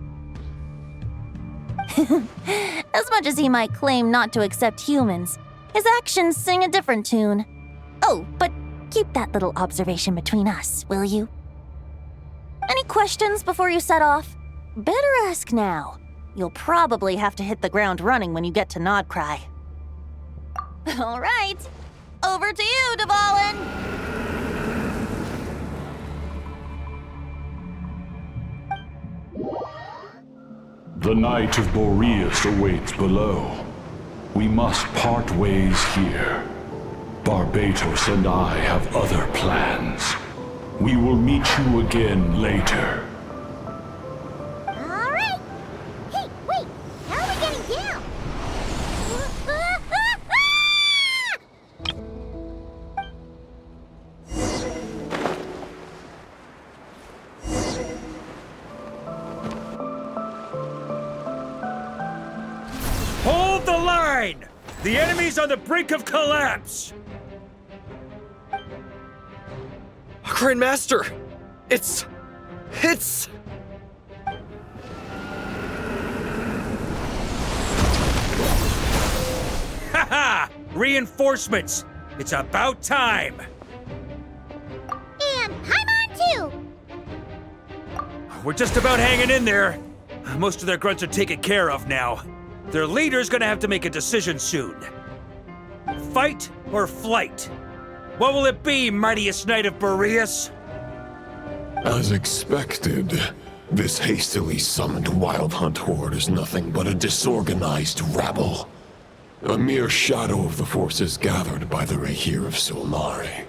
As much as he might claim not to accept humans, his actions sing a different tune. Oh, but keep that little observation between us, will you? Any questions before you set off? Better ask now. You'll probably have to hit the ground running when you get to Nodcry. All right, over to you, Dvalin! The Knight of Boreas awaits below. We must part ways here. Barbatos and I have other plans. We will meet you again later. All right. Hey, wait. How are we getting down? Hold the line! The enemy's on the brink of collapse! Grandmaster! It's... Haha! Reinforcements! It's about time! And Paimon too! We're just about hanging in there. Most of their grunts are taken care of now. Their leader's gonna have to make a decision soon. Fight or flight? What will it be, mightiest knight of Boreas? As expected, this hastily summoned Wild Hunt horde is nothing but a disorganized rabble. A mere shadow of the forces gathered by the Rahir of Solnari.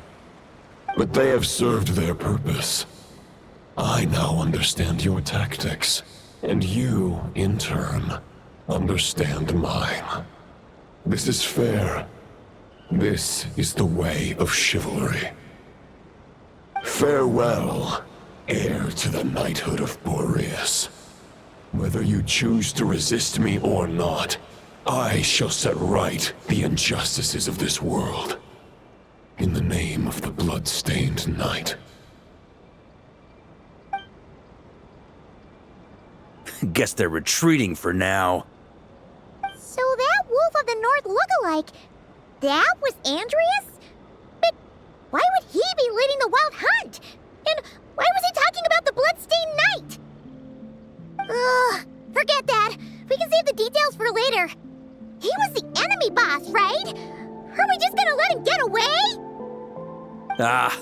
But they have served their purpose. I now understand your tactics, and you, in turn, understand mine. This is fair. This is the way of chivalry. Farewell, heir to the knighthood of Boreas. Whether you choose to resist me or not, I shall set right the injustices of this world. In the name of the blood-stained knight. Guess they're retreating for now. So that Wolf of the North lookalike, that was Andrius? But why would he be leading the Wild Hunt? And why was he talking about the Bloodstained Knight? Ugh, forget that. We can save the details for later. He was the enemy boss, right? Are we just gonna let him get away?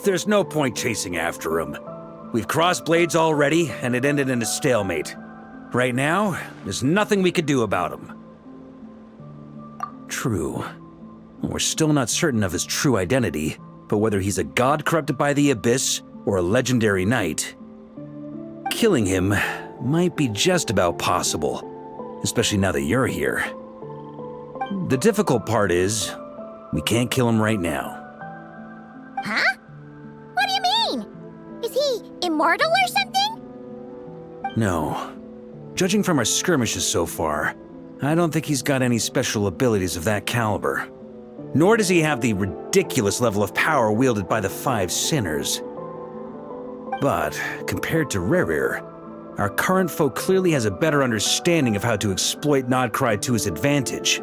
There's no point chasing after him. We've crossed blades already, and it ended in a stalemate. Right now, there's nothing we could do about him. True. We're still not certain of his true identity, But whether he's a god corrupted by the abyss or a legendary knight, killing him might be just about possible, especially now that you're here. The difficult part is, we can't kill him right now. Huh? What do you mean? Is he immortal or something? No. Judging from our skirmishes so far, I don't think he's got any special abilities of that caliber. Nor does he have the ridiculous level of power wielded by the 5 sinners. But, compared to Rerir, our current foe clearly has a better understanding of how to exploit Nodcry to his advantage,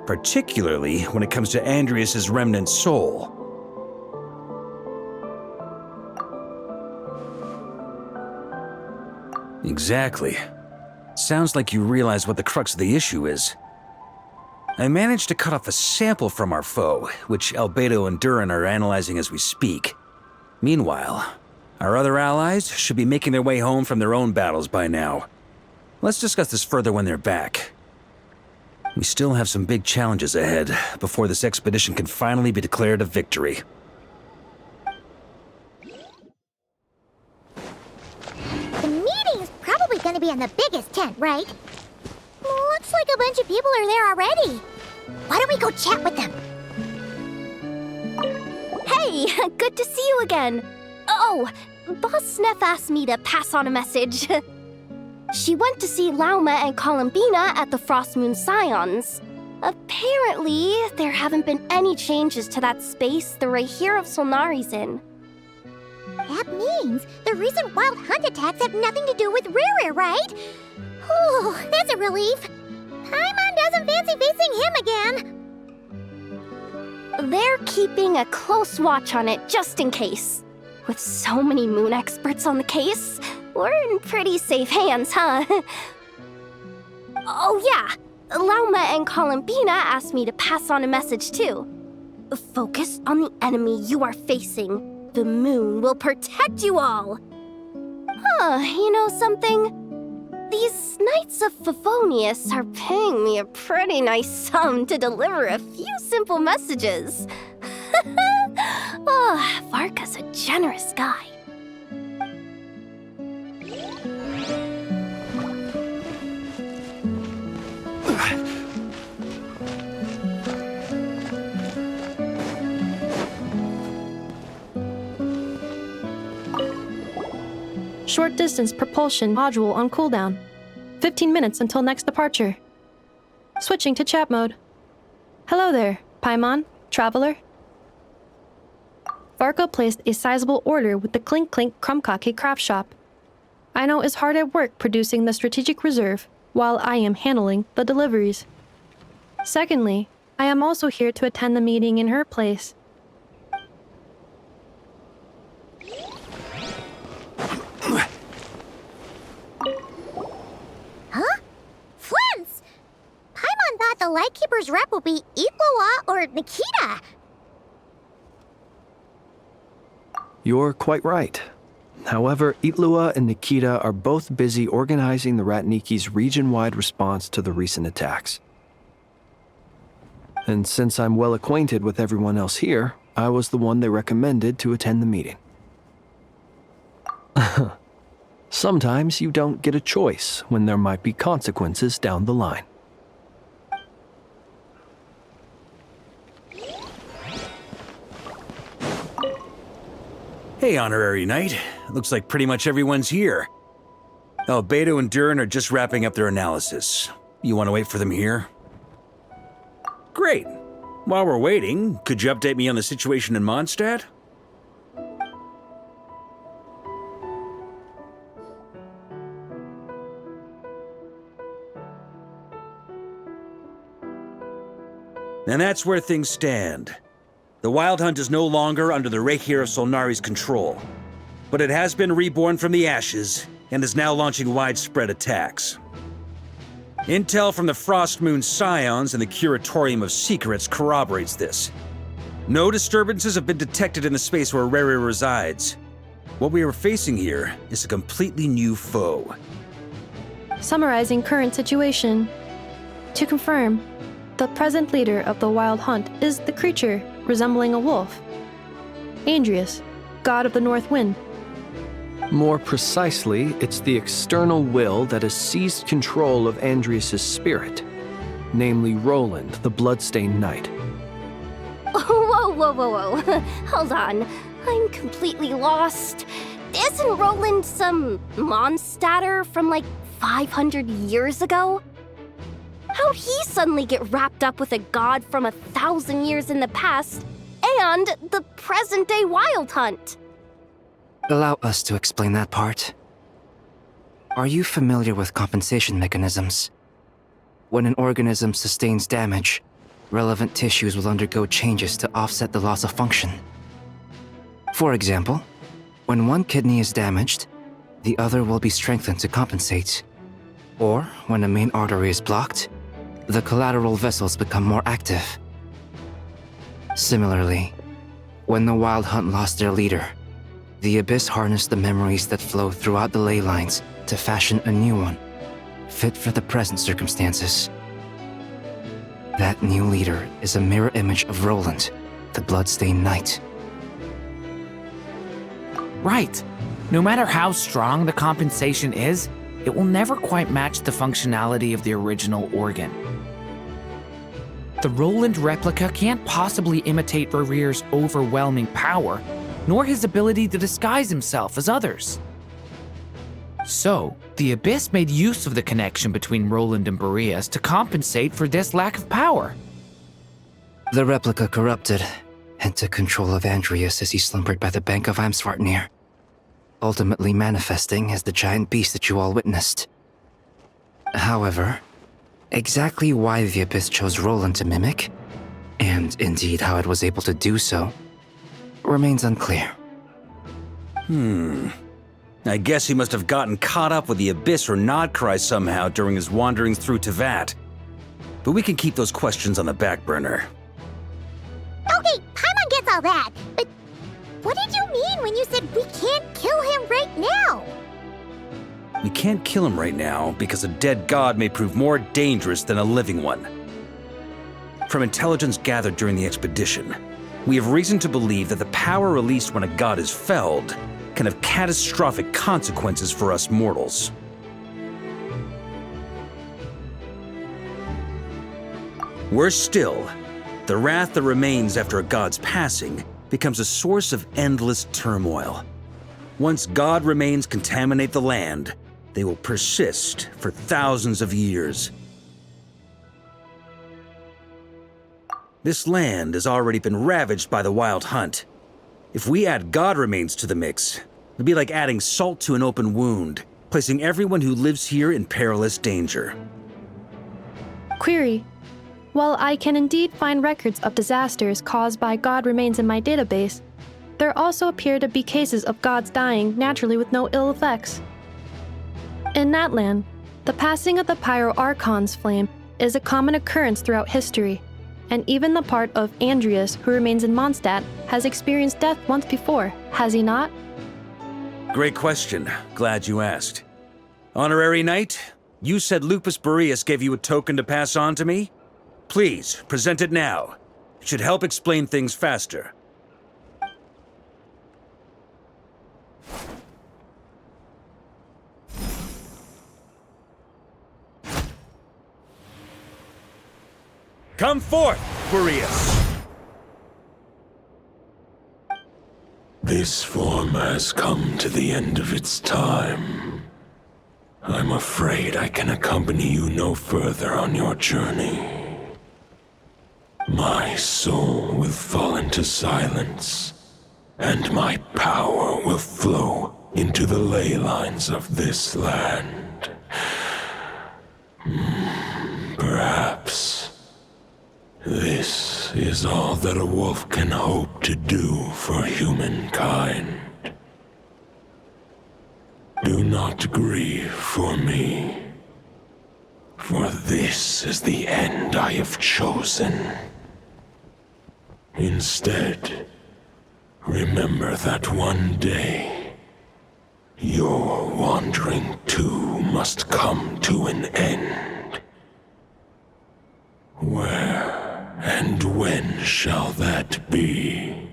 particularly when it comes to Andrias' remnant soul. Exactly. Sounds like you realize what the crux of the issue is. I managed to cut off a sample from our foe, which Albedo and Durin are analyzing as we speak. Meanwhile, our other allies should be making their way home from their own battles by now. Let's discuss this further when they're back. We still have some big challenges ahead before this expedition can finally be declared a victory. The meeting's probably gonna be in the biggest tent, right? Looks like a bunch of people are there already. Why don't we go chat with them? Hey, good to see you again. Oh, Boss Sneff asked me to pass on a message. She went to see Lauma and Columbina at the Frost Moon Scions. Apparently, there haven't been any changes to that space the Rahir of Solnari's in. That means the recent wild hunt attacks have nothing to do with Rerir, right? Whew, that's a relief. Paimon doesn't fancy facing him again. They're keeping a close watch on it just in case. With so many moon experts on the case, we're in pretty safe hands, huh? Oh yeah, Lauma and Columbina asked me to pass on a message too. Focus on the enemy you are facing. The moon will protect you all. Huh, you know something? These Knights of Favonius are paying me a pretty nice sum to deliver a few simple messages. Oh, Varka's a generous guy. Short distance propulsion module on cooldown. 15 minutes until next departure. Switching to chat mode. Hello there, Paimon, traveler. Varka placed a sizable order with the Clink Clink Krumkake craft shop. I know is hard at work producing the strategic reserve, while I am handling the deliveries. Secondly, I am also here to attend the meeting in her place. Huh? Flint's! Paimon thought the Lightkeeper's rep would be Iqua or Nikita. You're quite right. However, Itlua and Nikita are both busy organizing the Ratniki's region-wide response to the recent attacks. And since I'm well acquainted with everyone else here, I was the one they recommended to attend the meeting. Sometimes you don't get a choice when there might be consequences down the line. Hey, Honorary Knight. Looks like pretty much everyone's here. Albedo and Durin are just wrapping up their analysis. You want to wait for them here? Great. While we're waiting, could you update me on the situation in Mondstadt? And that's where things stand. The Wild Hunt is no longer under the Rahir of Solnari's control, but it has been reborn from the ashes and is now launching widespread attacks. Intel from the Frost Moon Scions and the Curatorium of Secrets corroborates this. No disturbances have been detected in the space where Rerir resides. What we are facing here is a completely new foe. Summarizing current situation. To confirm, the present leader of the Wild Hunt is the creature resembling a wolf. Andrias, god of the north wind. More precisely, it's the external will that has seized control of Andrias' spirit, namely Roland, the bloodstained knight. Whoa, whoa, whoa, whoa. Hold on. I'm completely lost. Isn't Roland some Mondstadter from like 500 years ago? How'd he suddenly get wrapped up with a god from 1,000 years in the past and the present-day Wild Hunt? Allow us to explain that part. Are you familiar with compensation mechanisms? When an organism sustains damage, relevant tissues will undergo changes to offset the loss of function. For example, when one kidney is damaged, the other will be strengthened to compensate. Or, when a main artery is blocked, the collateral vessels become more active. Similarly, when the Wild Hunt lost their leader, the Abyss harnessed the memories that flow throughout the Ley Lines to fashion a new one, fit for the present circumstances. That new leader is a mirror image of Roland, the bloodstained knight. Right. No matter how strong the compensation is, it will never quite match the functionality of the original organ. The Roland replica can't possibly imitate Barir's overwhelming power, nor his ability to disguise himself as others. So, the Abyss made use of the connection between Roland and Boreas to compensate for this lack of power. The replica corrupted and took control of Andrias as he slumbered by the bank of Amsvartnir, ultimately manifesting as the giant beast that you all witnessed. However, exactly why the Abyss chose Roland to mimic, and indeed how it was able to do so, remains unclear. I guess he must have gotten caught up with the Abyss or Nodcry somehow during his wanderings through Teyvat. But we can keep those questions on the back burner. Okay, Paimon gets all that, but what did you mean when you said we can't kill him right now? We can't kill him right now because a dead god may prove more dangerous than a living one. From intelligence gathered during the expedition, we have reason to believe that the power released when a god is felled can have catastrophic consequences for us mortals. Worse still, the wrath that remains after a god's passing becomes a source of endless turmoil. Once god remains contaminate the land, they will persist for thousands of years. This land has already been ravaged by the Wild Hunt. If we add god remains to the mix, it'd be like adding salt to an open wound, placing everyone who lives here in perilous danger. Query. While I can indeed find records of disasters caused by god remains in my database, there also appear to be cases of gods dying naturally with no ill effects. In that land, the passing of the Pyro Archon's flame is a common occurrence throughout history, and even the part of Andrias who remains in Mondstadt has experienced death once before, has he not? Great question. Glad you asked. Honorary Knight, you said Lupus Boreas gave you a token to pass on to me? Please, present it now. It should help explain things faster. Come forth, Boreas! This form has come to the end of its time. I'm afraid I can accompany you no further on your journey. My soul will fall into silence, and my power will flow into the ley lines of this land. Perhaps this is all that a wolf can hope to do for humankind. Do not grieve for me, for this is the end I have chosen. Instead, remember that one day, your wandering too must come to an end. Where and when shall that be?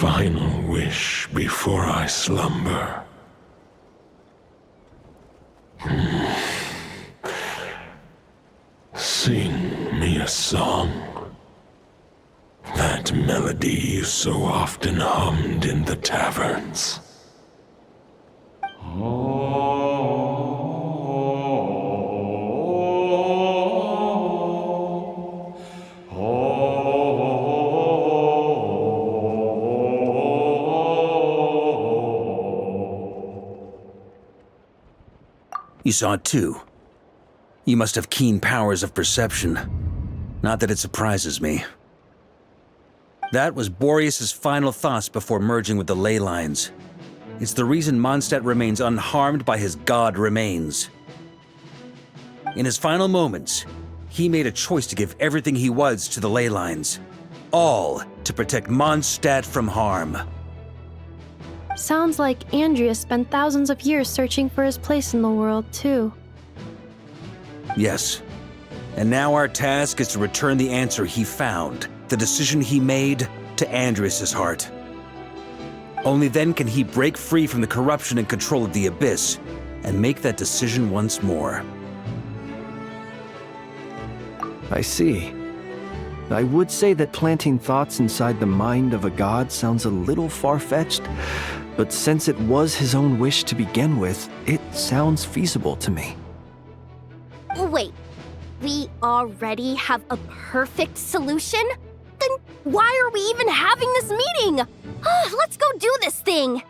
final wish before I slumber. Sing me a song. That melody you so often hummed in the taverns. You saw it too. You must have keen powers of perception. Not that it surprises me. That was Boreas' final thoughts before merging with the Ley Lines. It's the reason Mondstadt remains unharmed by his god remains. In his final moments, he made a choice to give everything he was to the Ley Lines. All to protect Mondstadt from harm. Sounds like Andrea spent thousands of years searching for his place in the world, too. Yes. And now our task is to return the answer he found, the decision he made, to Andreas' heart. Only then can he break free from the corruption and control of the Abyss, and make that decision once more. I see. I would say that planting thoughts inside the mind of a god sounds a little far-fetched, but since it was his own wish to begin with, it sounds feasible to me. Wait, we already have a perfect solution? Then why are we even having this meeting? Let's go do this thing!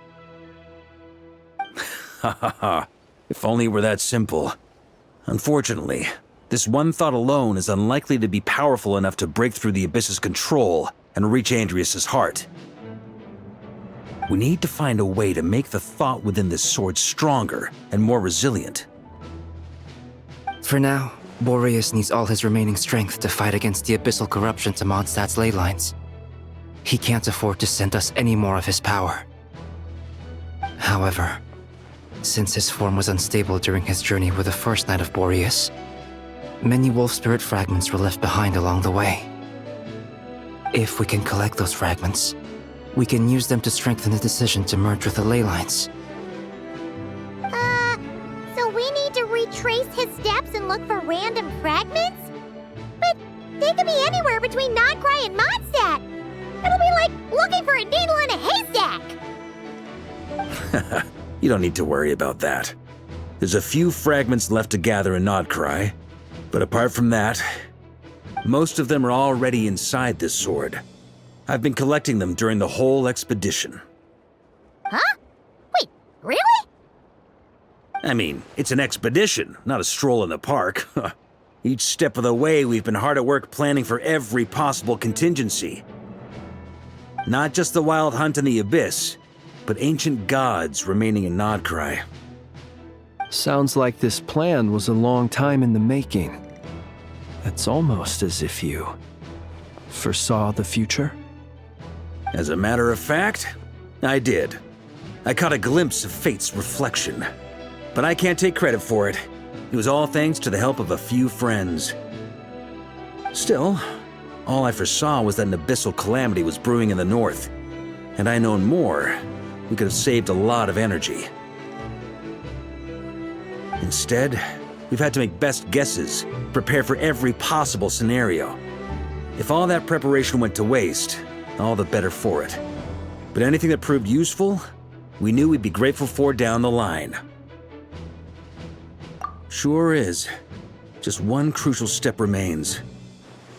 Ha ha ha. If only it were that simple. Unfortunately, this one thought alone is unlikely to be powerful enough to break through the Abyss's control and reach Andreas' heart. We need to find a way to make the thought within this sword stronger and more resilient. For now, Boreas needs all his remaining strength to fight against the abyssal corruption to Mondstadt's Ley Lines. He can't afford to send us any more of his power. However, since his form was unstable during his journey with the first night of Boreas, many Wolf Spirit Fragments were left behind along the way. If we can collect those fragments, we can use them to strengthen the decision to merge with the Ley Lines. So we need to retrace his steps and look for random fragments? But they could be anywhere between Nodcry and Mondstadt. It'll be like looking for a needle in a haystack. You don't need to worry about that. There's a few fragments left to gather in Nodcry, but apart from that, most of them are already inside this sword. I've been collecting them during the whole expedition. Huh? Wait, really? I mean, it's an expedition, not a stroll in the park. Each step of the way, we've been hard at work planning for every possible contingency. Not just the wild hunt in the Abyss, but ancient gods remaining in Nodcry. Sounds like this plan was a long time in the making. It's almost as if you foresaw the future. As a matter of fact, I did. I caught a glimpse of fate's reflection. But I can't take credit for it. It was all thanks to the help of a few friends. Still, all I foresaw was that an abyssal calamity was brewing in the north. Had I known more, we could have saved a lot of energy. Instead, we've had to make best guesses, prepare for every possible scenario. If all that preparation went to waste, all the better for it. But anything that proved useful, we knew we'd be grateful for down the line. Sure is. Just one crucial step remains.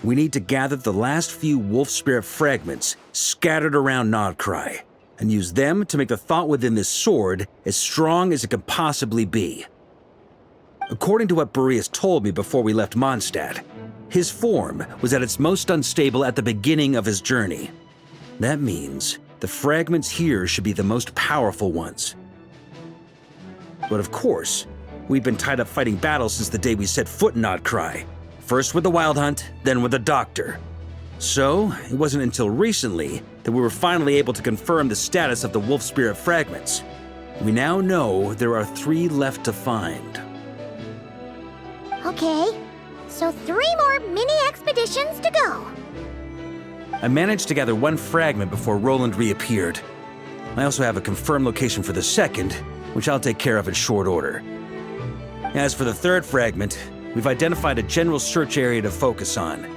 We need to gather the last few Wolf Spirit Fragments scattered around Nodcry, and use them to make the thought within this sword as strong as it can possibly be. According to what Boreas told me before we left Mondstadt, his form was at its most unstable at the beginning of his journey. That means the fragments here should be the most powerful ones. But of course, we've been tied up fighting battles since the day we set foot in Nodcry. First with the Wild Hunt, then with the Doctor. So, it wasn't until recently that we were finally able to confirm the status of the Wolf Spirit Fragments. We now know there are 3 left to find. Okay, so 3 more mini expeditions to go. I managed to gather one fragment before Roland reappeared. I also have a confirmed location for the second, which I'll take care of in short order. As for the third fragment, we've identified a general search area to focus on,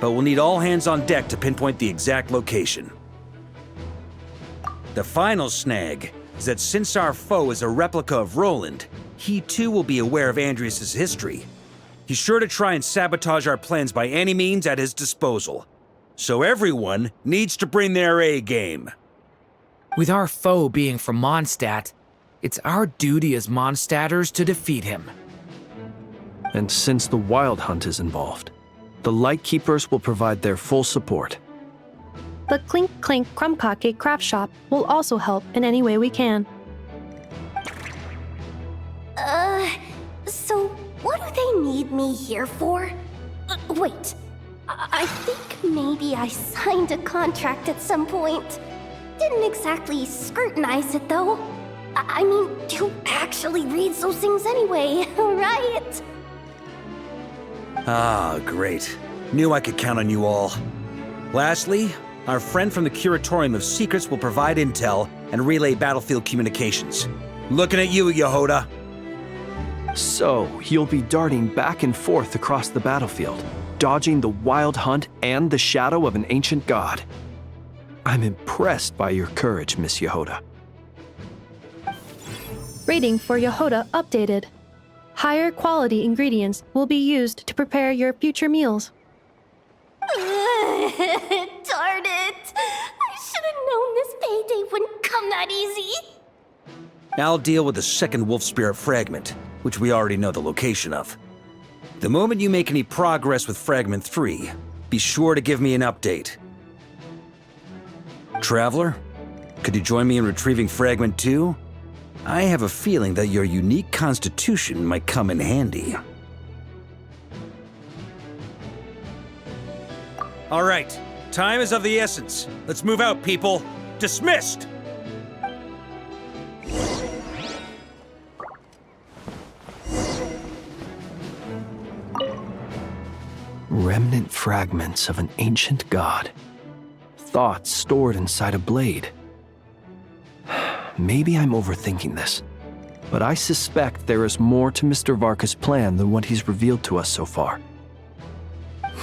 but we'll need all hands on deck to pinpoint the exact location. The final snag is that since our foe is a replica of Roland, he too will be aware of Andrias' history. He's sure to try and sabotage our plans by any means at his disposal. So everyone needs to bring their A game. With our foe being from Mondstadt, it's our duty as Mondstadters to defeat him. And since the Wild Hunt is involved, the Lightkeepers will provide their full support. The Clink Clink Krumkake craft shop will also help in any way we can. So what do they need me here for? Wait, I think maybe I signed a contract at some point. Didn't exactly scrutinize it though. I mean, who actually reads those things anyway, right? Ah, great. Knew I could count on you all. Lastly, our friend from the Curatorium of Secrets will provide intel and relay battlefield communications. Looking at you, Yehoda. So, you'll be darting back and forth across the battlefield, dodging the Wild Hunt and the shadow of an ancient god. I'm impressed by your courage, Miss Yehoda. Rating for Yehoda updated. Higher quality ingredients will be used to prepare your future meals. Darn it! I should have known this payday wouldn't come that easy. I'll deal with the second Wolf Spirit Fragment, which we already know the location of. The moment you make any progress with Fragment 3, be sure to give me an update. Traveler, could you join me in retrieving Fragment 2? I have a feeling that your unique constitution might come in handy. All right, time is of the essence. Let's move out, people. Dismissed! Remnant fragments of an ancient god. Thoughts stored inside a blade. Maybe I'm overthinking this, but I suspect there is more to Mr. Varka's plan than what he's revealed to us so far.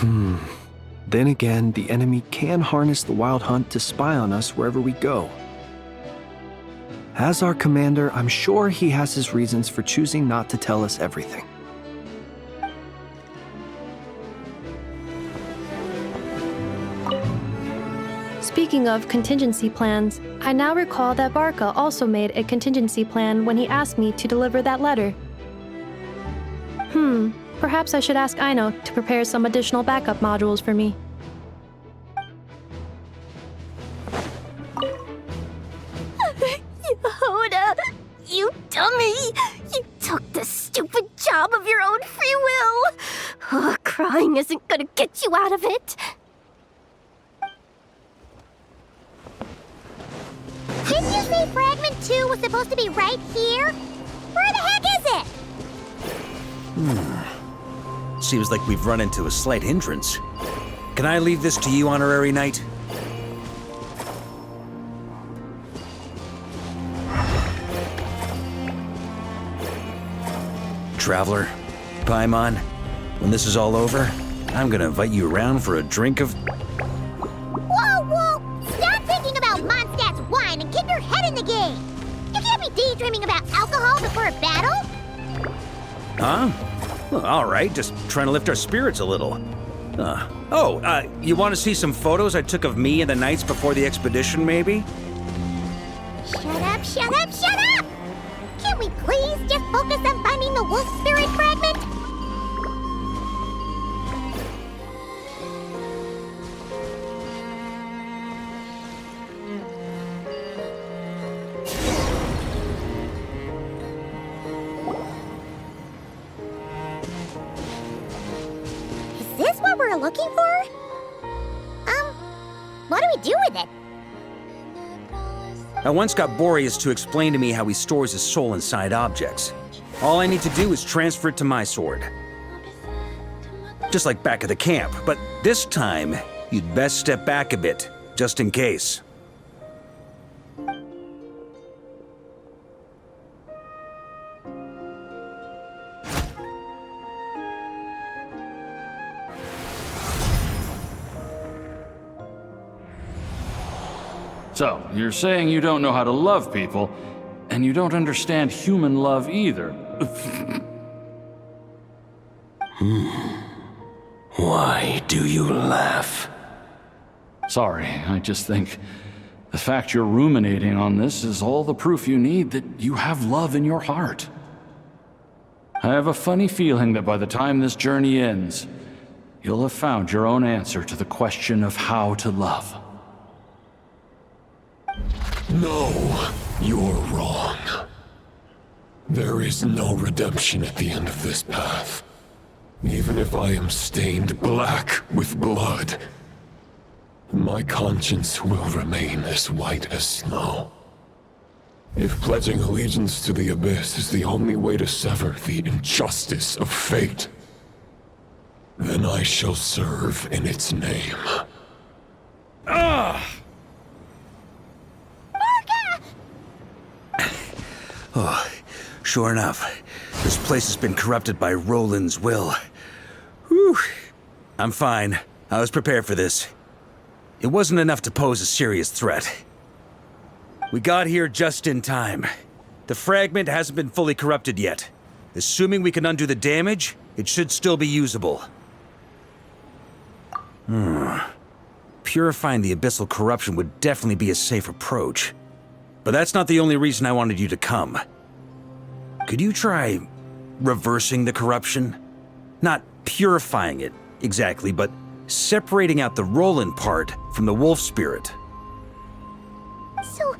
Then again, the enemy can harness the Wild Hunt to spy on us wherever we go. As our commander, I'm sure he has his reasons for choosing not to tell us everything. Speaking of contingency plans, I now recall that Varka also made a contingency plan when he asked me to deliver that letter. Perhaps I should ask Aino to prepare some additional backup modules for me. Yehoda, you dummy! You took the stupid job of your own free will! Oh, crying isn't gonna get you out of it! Didn't you say Fragment 2 was supposed to be right here? Where the heck is it? Seems like we've run into a slight hindrance. Can I leave this to you, Honorary Knight? Traveler, Paimon, when this is all over, I'm gonna invite you around for a drink of... Whoa! Stop thinking about Mondstadt's wine and keep your head in the game! You can't be daydreaming about alcohol before a battle! Huh? Well, all right, just trying to lift our spirits a little. You want to see some photos I took of me and the knights before the expedition, maybe? Shut up! Can't we please just focus on finding the Wolf Spirit Fragment? Is this what we're looking for? What do we do with it? I once got Boreas to explain to me how he stores his soul inside objects. All I need to do is transfer it to my sword. Just like back at the camp, but this time, You'd best step back a bit, just in case. So, you're saying you don't know how to love people, and you don't understand human love either. Why do you laugh? Sorry, I just think the fact you're ruminating on this is all the proof you need that you have love in your heart. I have a funny feeling that by the time this journey ends, you'll have found your own answer to the question of how to love. No, you're wrong. There is no redemption at the end of this path. Even if I am stained black with blood, my conscience will remain as white as snow. If pledging allegiance to the Abyss is the only way to sever the injustice of fate, then I shall serve in its name. Oh, sure enough, this place has been corrupted by Roland's will. Whew. I'm fine. I was prepared for this. It wasn't enough to pose a serious threat. We got here just in time. The fragment hasn't been fully corrupted yet. Assuming we can undo the damage, it should still be usable. Purifying the abyssal corruption would definitely be a safe approach. But that's not the only reason I wanted you to come. Could you try reversing the corruption? Not purifying it, exactly, but separating out the Roland part from the Wolf Spirit. So,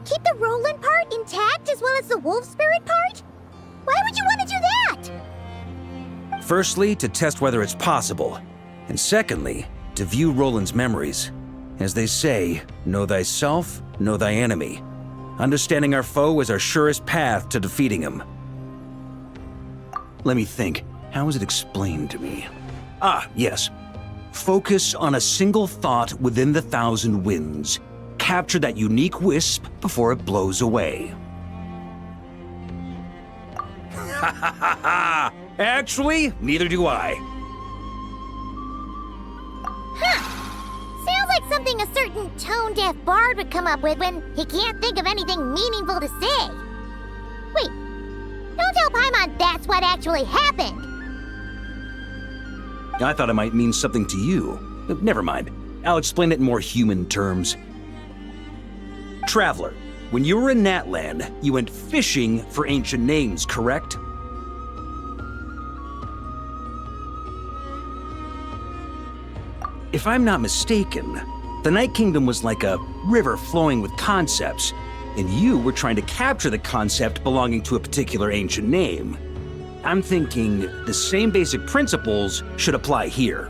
keep the Roland part intact as well as the Wolf Spirit part? Why would you want to do that? Firstly, to test whether it's possible. And secondly, to view Roland's memories. As they say, know thyself, know thy enemy. Understanding our foe is our surest path to defeating him. Let me think. How was it explained to me? Yes. Focus on a single thought within the 1,000 winds. Capture that unique wisp before it blows away. Actually, neither do I. Sounds like something a certain tone-deaf bard would come up with when he can't think of anything meaningful to say. Wait, don't tell Paimon that's what actually happened. I thought it might mean something to you. Never mind. I'll explain it in more human terms. Traveler, when you were in Natland, you went fishing for ancient names, correct? If I'm not mistaken, the Night Kingdom was like a river flowing with concepts, and you were trying to capture the concept belonging to a particular ancient name. I'm thinking the same basic principles should apply here.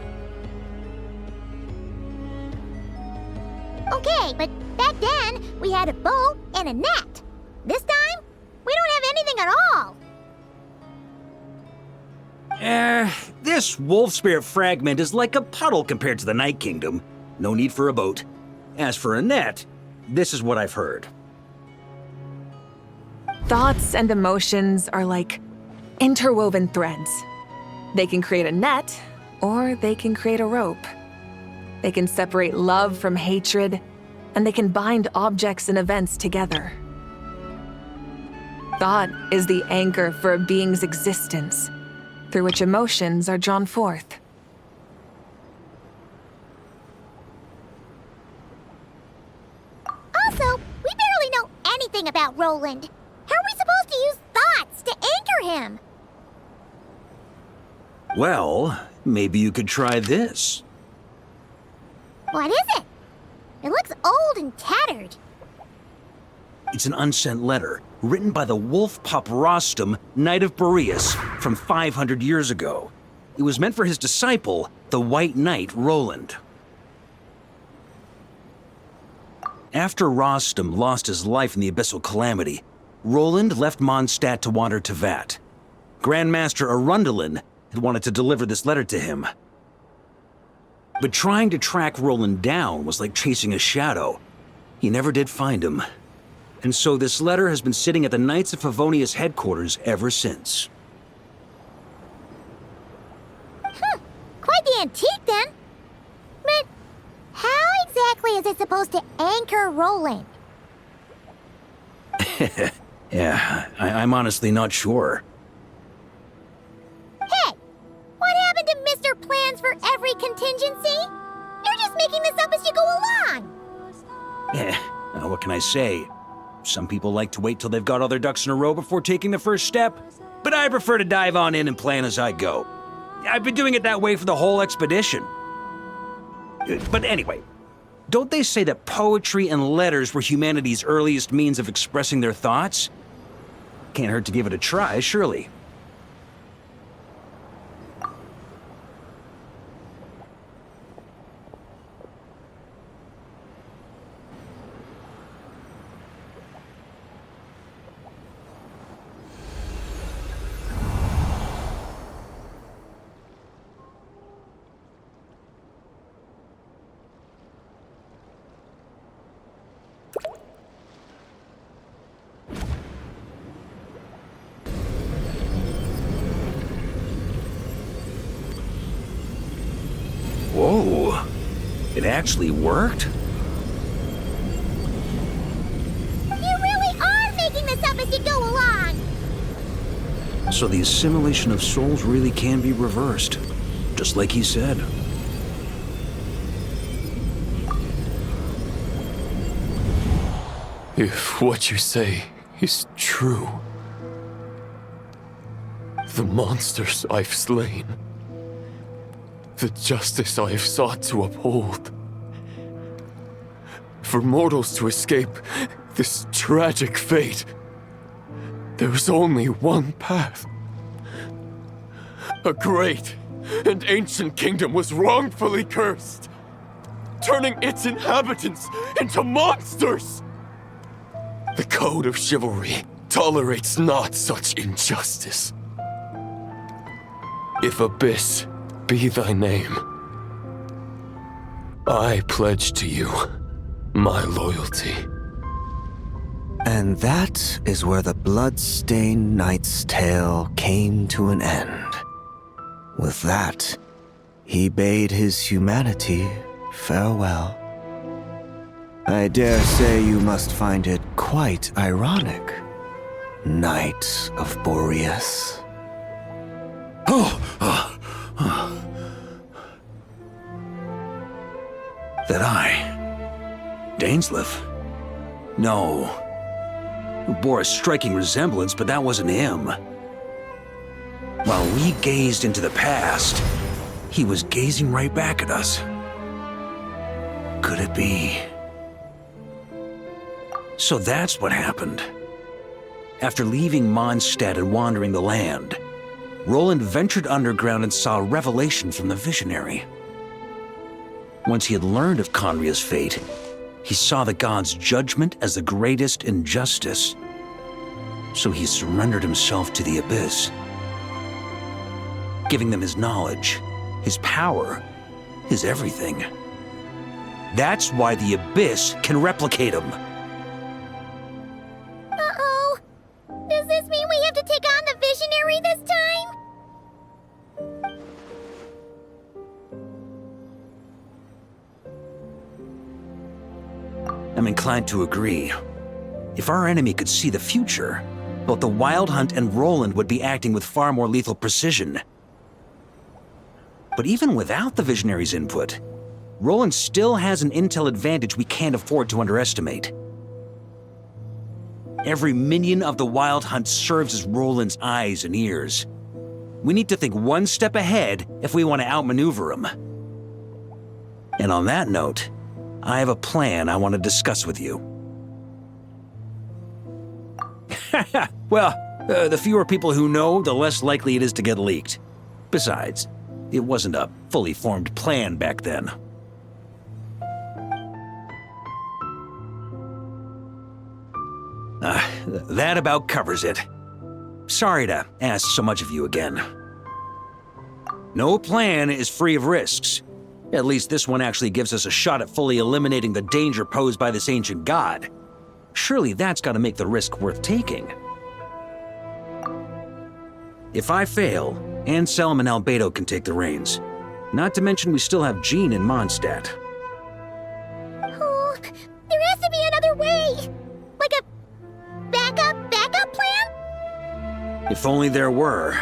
Okay, but back then, we had a bow and a net. This time, we don't have anything at all. This Wolf Spirit Fragment is like a puddle compared to the Night Kingdom. No need for a boat. As for a net, this is what I've heard. Thoughts and emotions are like interwoven threads. They can create a net, or they can create a rope. They can separate love from hatred, and they can bind objects and events together. Thought is the anchor for a being's existence, through which emotions are drawn forth. Also, we barely know anything about Roland. How are we supposed to use thoughts to anchor him? Well, maybe you could try this. What is it? It looks old and tattered. It's an unsent letter, written by the Wolf Pup Rostam, Knight of Boreas, from 500 years ago. It was meant for his disciple, the White Knight Roland. After Rostam lost his life in the Abyssal Calamity, Roland left Mondstadt to wander to Vat. Grandmaster Arundelen had wanted to deliver this letter to him. But trying to track Roland down was like chasing a shadow. He never did find him. And so this letter has been sitting at the Knights of Favonius headquarters ever since. Quite the antique, then. But how exactly is it supposed to anchor Roland? Yeah, I'm honestly not sure. Hey! What happened to Mr. Plans for every contingency? You're just making this up as you go along! What can I say? Some people like to wait till they've got all their ducks in a row before taking the first step, but I prefer to dive on in and plan as I go. I've been doing it that way for the whole expedition. But anyway, don't they say that poetry and letters were humanity's earliest means of expressing their thoughts? Can't hurt to give it a try, surely. Whoa, it actually worked? You really are making this up as you go along! So the assimilation of souls really can be reversed, just like he said. If what you say is true, the monsters I've slain, the justice I have sought to uphold, for mortals to escape this tragic fate, there's only one path. A great and ancient kingdom was wrongfully cursed, turning its inhabitants into monsters. The code of chivalry tolerates not such injustice. If Abyss be thy name, I pledge to you my loyalty. And that is where the blood-stained knight's tale came to an end. With that, he bade his humanity farewell. I dare say you must find it quite ironic, Knight of Boreas. That I? Dainsleif? No. It bore a striking resemblance, but that wasn't him. While we gazed into the past, he was gazing right back at us. Could it be? So that's what happened. After leaving Mondstadt and wandering the land, Roland ventured underground and saw a revelation from the visionary. Once he had learned of Conria's fate, he saw the gods' judgment as the greatest injustice. So he surrendered himself to the Abyss, giving them his knowledge, his power, his everything. That's why the Abyss can replicate him. Uh-oh. Does this mean we have to take on the visionary this time? I'm inclined to agree. If our enemy could see the future, both the Wild Hunt and Roland would be acting with far more lethal precision. But even without the Visionary's input, Roland still has an intel advantage we can't afford to underestimate. Every minion of the Wild Hunt serves as Roland's eyes and ears. We need to think one step ahead if we want to outmaneuver him. And on that note, I have a plan I want to discuss with you. Well, the fewer people who know, the less likely it is to get leaked. Besides, it wasn't a fully formed plan back then. That about covers it. Sorry to ask so much of you again. No plan is free of risks. At least this one actually gives us a shot at fully eliminating the danger posed by this ancient god. Surely that's gotta make the risk worth taking. If I fail, Anselm and Albedo can take the reins. Not to mention we still have Jean and Mondstadt. Oh, there has to be another way! Like a backup plan? If only there were.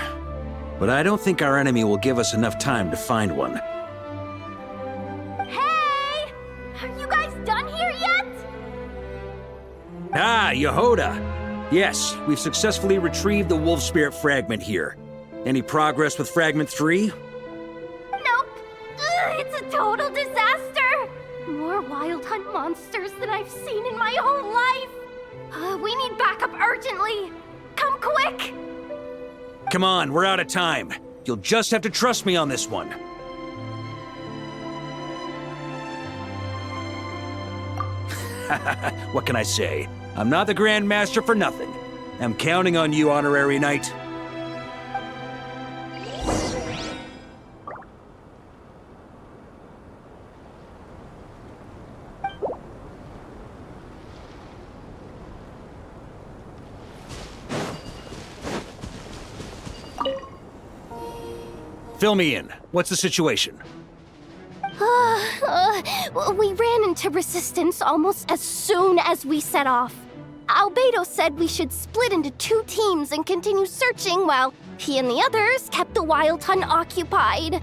But I don't think our enemy will give us enough time to find one. Hey! Are you guys done here yet? Ah, Yehoda! Yes, we've successfully retrieved the Wolf Spirit Fragment here. Any progress with Fragment 3? Nope. It's a total disaster! More Wild Hunt monsters than I've seen in my whole life! We need backup urgently! Come quick! Come on, we're out of time. You'll just have to trust me on this one. What can I say? I'm not the Grand Master for nothing. I'm counting on you, Honorary Knight. Fill me in. What's the situation? We ran into resistance almost as soon as we set off. Albedo said we should split into 2 teams and continue searching while he and the others kept the Wild Hunt occupied.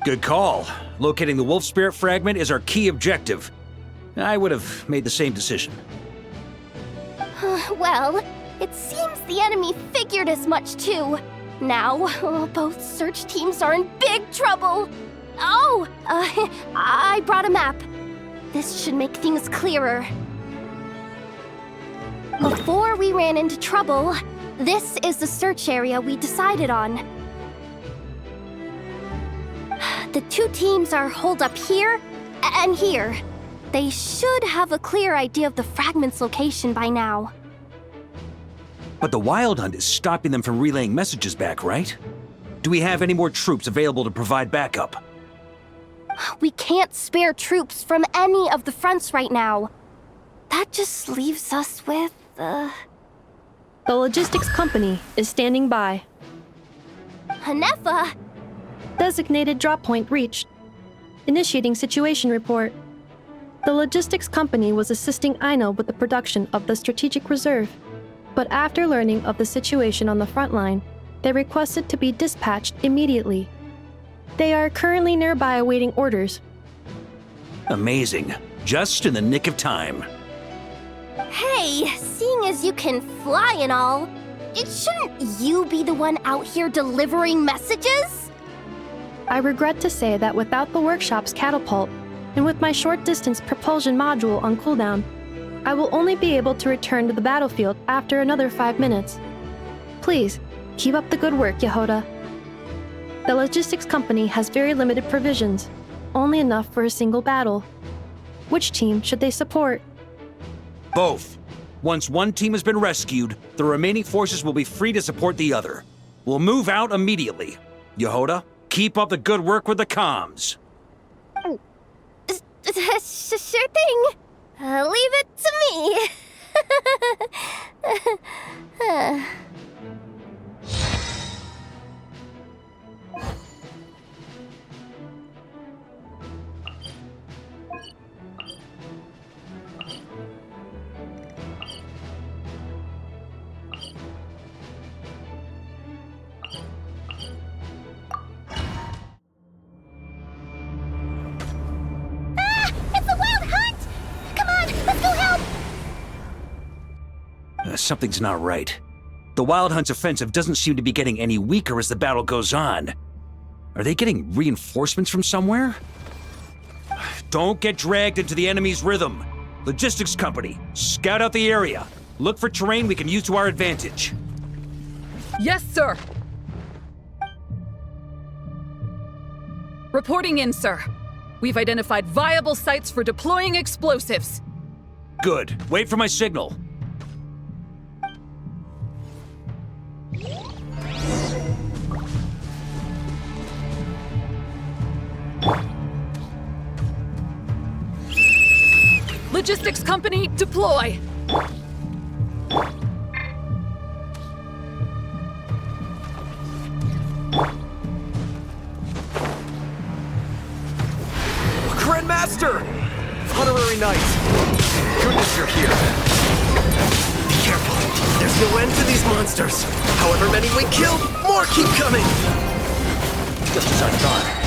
Good call. Locating the Wolf Spirit Fragment is our key objective. I would have made the same decision. Well, it seems the enemy figured as much too. Now, both search teams are in big trouble. Oh, I brought a map. This should make things clearer. Before we ran into trouble, this is the search area we decided on. The 2 teams are holed up here and here. They should have a clear idea of the fragment's location by now. But the Wild Hunt is stopping them from relaying messages back, right? Do we have any more troops available to provide backup? We can't spare troops from any of the fronts right now. That just leaves us with, The logistics company is standing by. Hanefa! Designated drop point reached. Initiating situation report. The logistics company was assisting Aino with the production of the strategic reserve. But after learning of the situation on the front line, they requested to be dispatched immediately. They are currently nearby awaiting orders. Amazing. Just in the nick of time. Hey, seeing as you can fly and all, shouldn't you be the one out here delivering messages? I regret to say that without the workshop's catapult, and with my short-distance propulsion module on cooldown, I will only be able to return to the battlefield after another 5 minutes. Please, keep up the good work, Yehoda. The logistics company has very limited provisions, only enough for a single battle. Which team should they support? Both. Once one team has been rescued, the remaining forces will be free to support the other. We'll move out immediately. Yehoda, keep up the good work with the comms. Sure thing. Leave it to me. It's the Wild Hunt! Come on, let's go help! Something's not right. The Wild Hunt's offensive doesn't seem to be getting any weaker as the battle goes on. Are they getting reinforcements from somewhere? Don't get dragged into the enemy's rhythm. Logistics company, scout out the area. Look for terrain we can use to our advantage. Yes, sir. Reporting in, sir. We've identified viable sites for deploying explosives. Good. Wait for my signal. Logistics company, deploy! Grandmaster! Honorary Knight! Goodness you're here. Be careful. There's no end to these monsters. However many we kill, more keep coming. Just as I thought.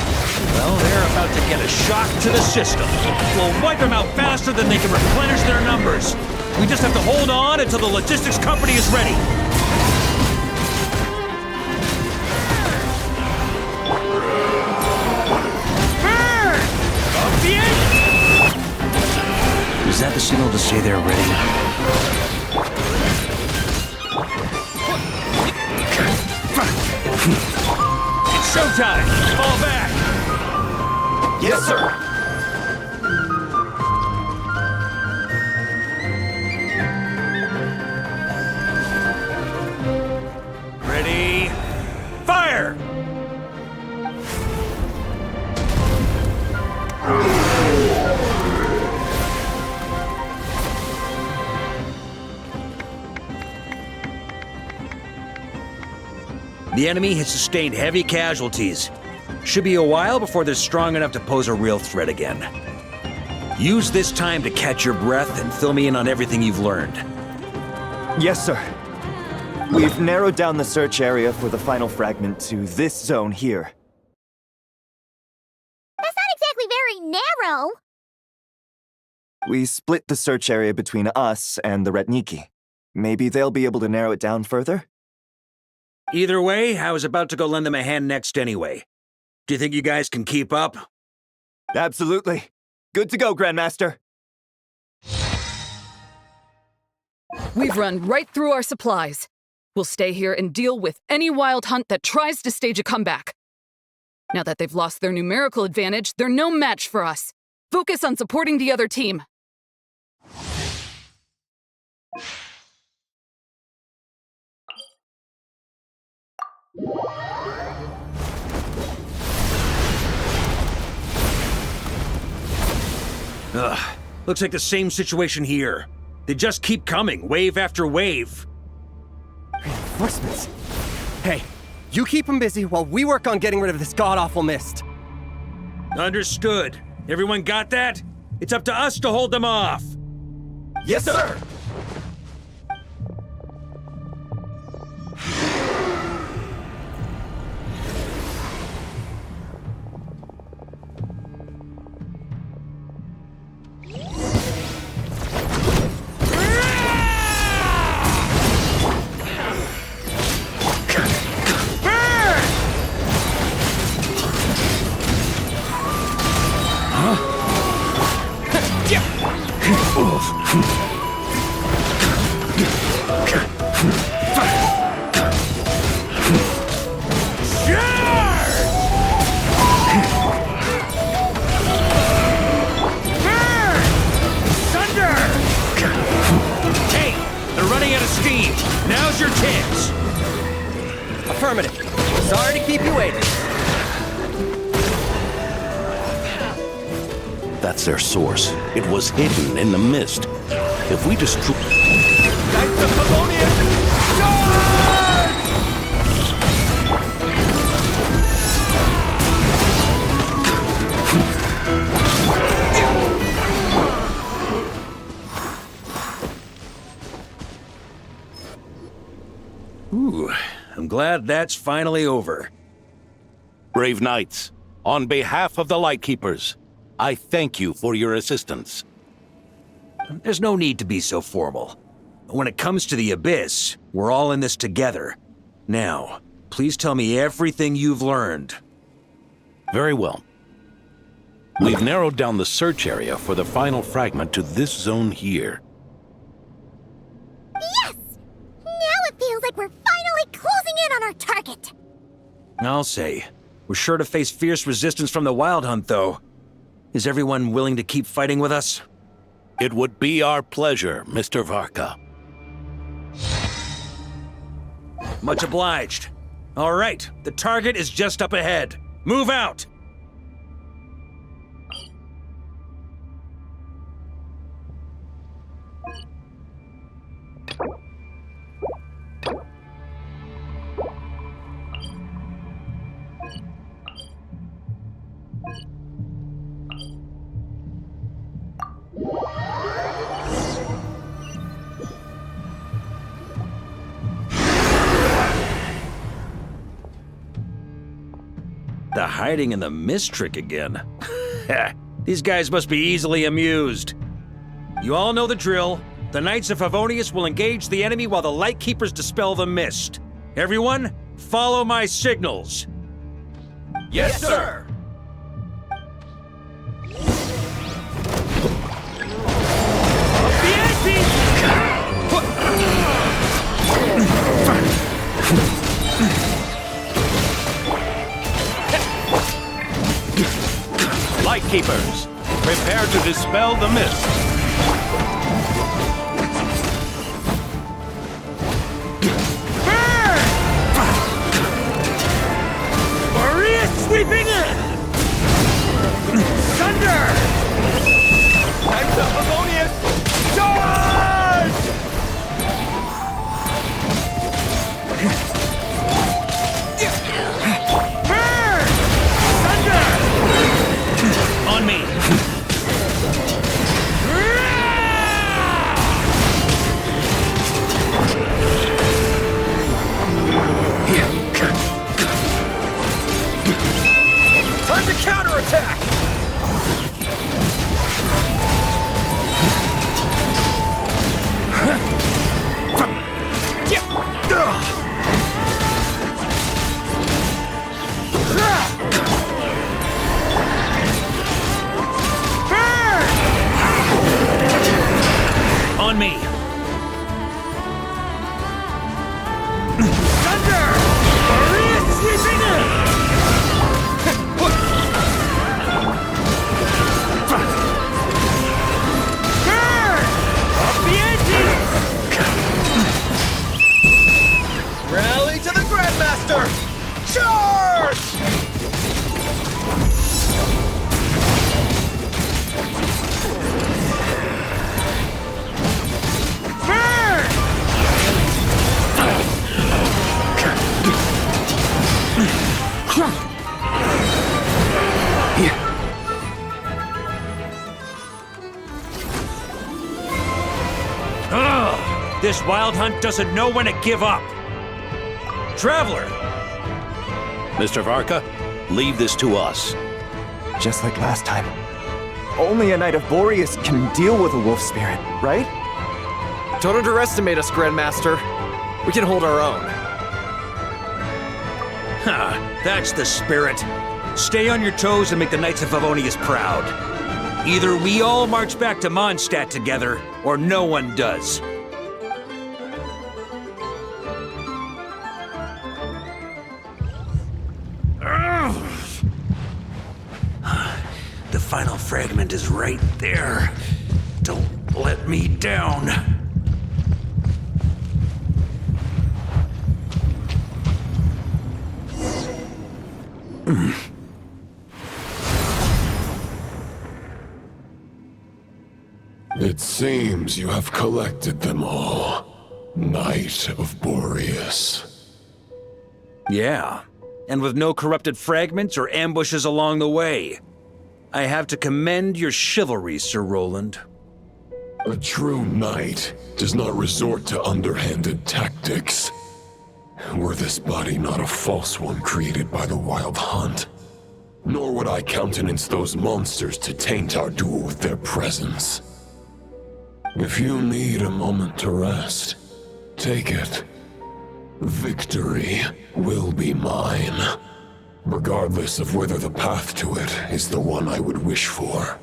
Well, they're about to get a shock to the system. We'll wipe them out faster than they can replenish their numbers. We just have to hold on until the logistics company is ready. Is that the signal to say they're ready? It's showtime! Fall back! Yes, sir! Ready? Fire! The enemy has sustained heavy casualties. Should be a while before they're strong enough to pose a real threat again. Use this time to catch your breath and fill me in on everything you've learned. Yes, sir. We've narrowed down the search area for the final fragment to this zone here. That's not exactly very narrow. We split the search area between us and the Retniki. Maybe they'll be able to narrow it down further? Either way, I was about to go lend them a hand next anyway. Do you think you guys can keep up? Absolutely. Good to go, Grandmaster. We've run right through our supplies. We'll stay here and deal with any wild hunt that tries to stage a comeback. Now that they've lost their numerical advantage, they're no match for us. Focus on supporting the other team. Ugh, looks like the same situation here. They just keep coming, wave after wave. Reinforcements? Hey, you keep them busy while we work on getting rid of this god-awful mist. Understood. Everyone got that? It's up to us to hold them off. Yes, sir! Affirmative. Sorry to keep you waiting. That's their source. It was hidden in the mist. If we destroy... Knights of Favonius! Charge! Ooh, I'm glad that's finally over. Brave knights, on behalf of the Lightkeepers, I thank you for your assistance. There's no need to be so formal. When it comes to the Abyss, we're all in this together. Now, please tell me everything you've learned. Very well. We've narrowed down the search area for the final fragment to this zone here. Yes! Now it feels like we're finally closing in on our target. I'll say. We're sure to face fierce resistance from the Wild Hunt, though. Is everyone willing to keep fighting with us? It would be our pleasure, Mr. Varka. Much obliged. All right, the target is just up ahead. Move out! the hiding in the mist trick again. These guys must be easily amused. You all know the drill. The Knights of Favonius will engage the enemy while the Lightkeepers dispel the mist. Everyone, follow my signals. Yes, sir! Lightkeepers, prepare to dispel the mist. Boreas sweeping in! Thunder! Knights of Favonius, charge! Burn! Thunder! On me! Time to counterattack! On me! Thunder! Boreas sweeping in! Burn! Up the ante! Rally to the Grandmaster! Charge! Ugh, this wild hunt doesn't know when to give up. Traveler! Mr. Varka, leave this to us. Just like last time. Only a Knight of Boreas can deal with a wolf spirit, right? Don't underestimate us, Grandmaster. We can hold our own. Ha, that's the spirit. Stay on your toes and make the Knights of Favonius proud. Either we all march back to Mondstadt together, or no one does. The final fragment is right there. Don't let me down. It seems you have collected them all, Knight of Boreas. Yeah, and with no corrupted fragments or ambushes along the way. I have to commend your chivalry, Sir Roland. A true knight does not resort to underhanded tactics. Were this body not a false one created by the Wild Hunt, nor would I countenance those monsters to taint our duel with their presence. If you need a moment to rest, take it. Victory will be mine, regardless of whether the path to it is the one I would wish for.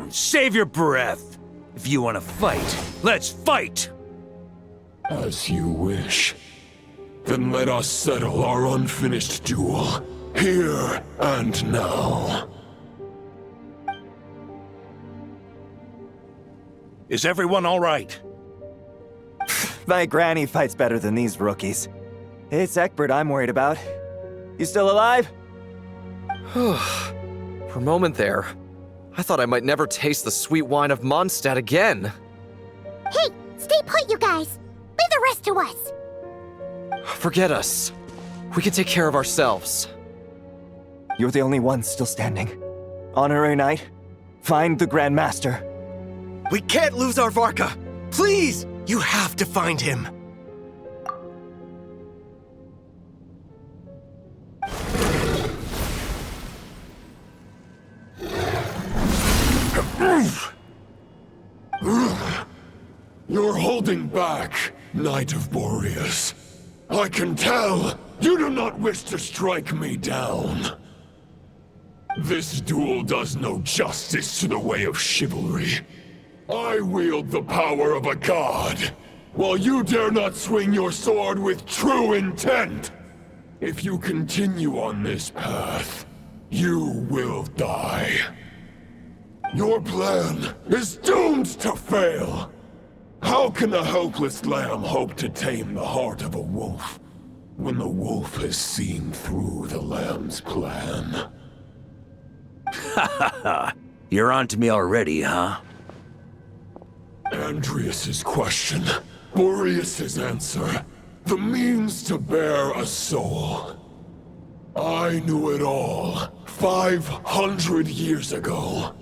Save your breath! If you want to fight, let's fight! As you wish. Then let us settle our unfinished duel, here and now. Is everyone all right? My granny fights better than these rookies. It's Egbert I'm worried about. You still alive? For a moment there, I thought I might never taste the sweet wine of Mondstadt again. Hey, stay put, you guys. Leave the rest to us. Forget us. We can take care of ourselves. You're the only one still standing. Honorary Knight, find the Grand Master. We can't lose our Varka! Please! You have to find him! You're holding back, Knight of Boreas. I can tell you do not wish to strike me down. This duel does no justice to the way of chivalry. I wield the power of a god, while you dare not swing your sword with true intent. If you continue on this path, you will die. Your plan is doomed to fail. How can a helpless lamb hope to tame the heart of a wolf, when the wolf has seen through the lamb's plan? Ha ha ha! You're on to me already, huh? Andreas's question, Boreas's answer, the means to bear a soul. I knew it all 500 years ago.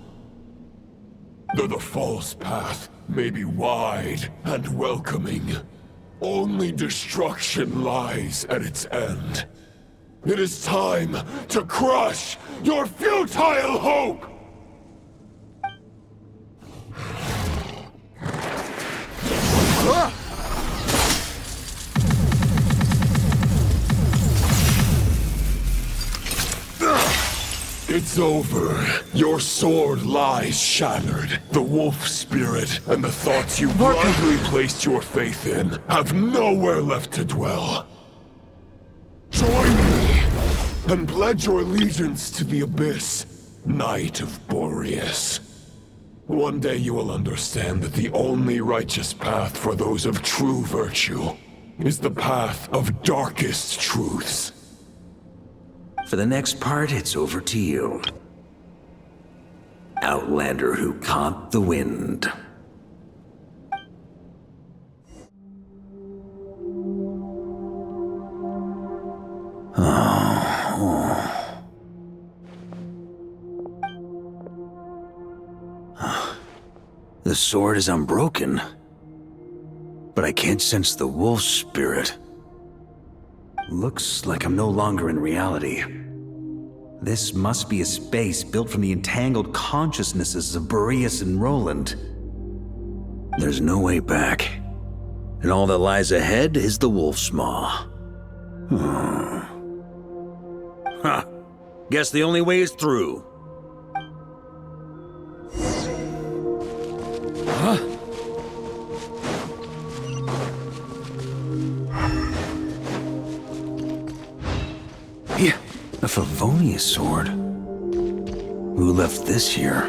Though the false path may be wide and welcoming, only destruction lies at its end. It is time to crush your futile hope! It's over. Your sword lies shattered. The Wolf Spirit and the thoughts you blindly placed your faith in have nowhere left to dwell. Join me and pledge your allegiance to the Abyss, Knight of Boreas. One day you will understand that the only righteous path for those of true virtue is the path of darkest truths. For the next part, it's over to you. Outlander who caught the wind. The sword is unbroken, but I can't sense the wolf spirit. Looks like I'm no longer in reality. This must be a space built from the entangled consciousnesses of Boreas and Roland. There's no way back, and all that lies ahead is the wolf's maw. Huh. Guess the only way is through. Huh? Yeah, a Favonius sword. Who left this here?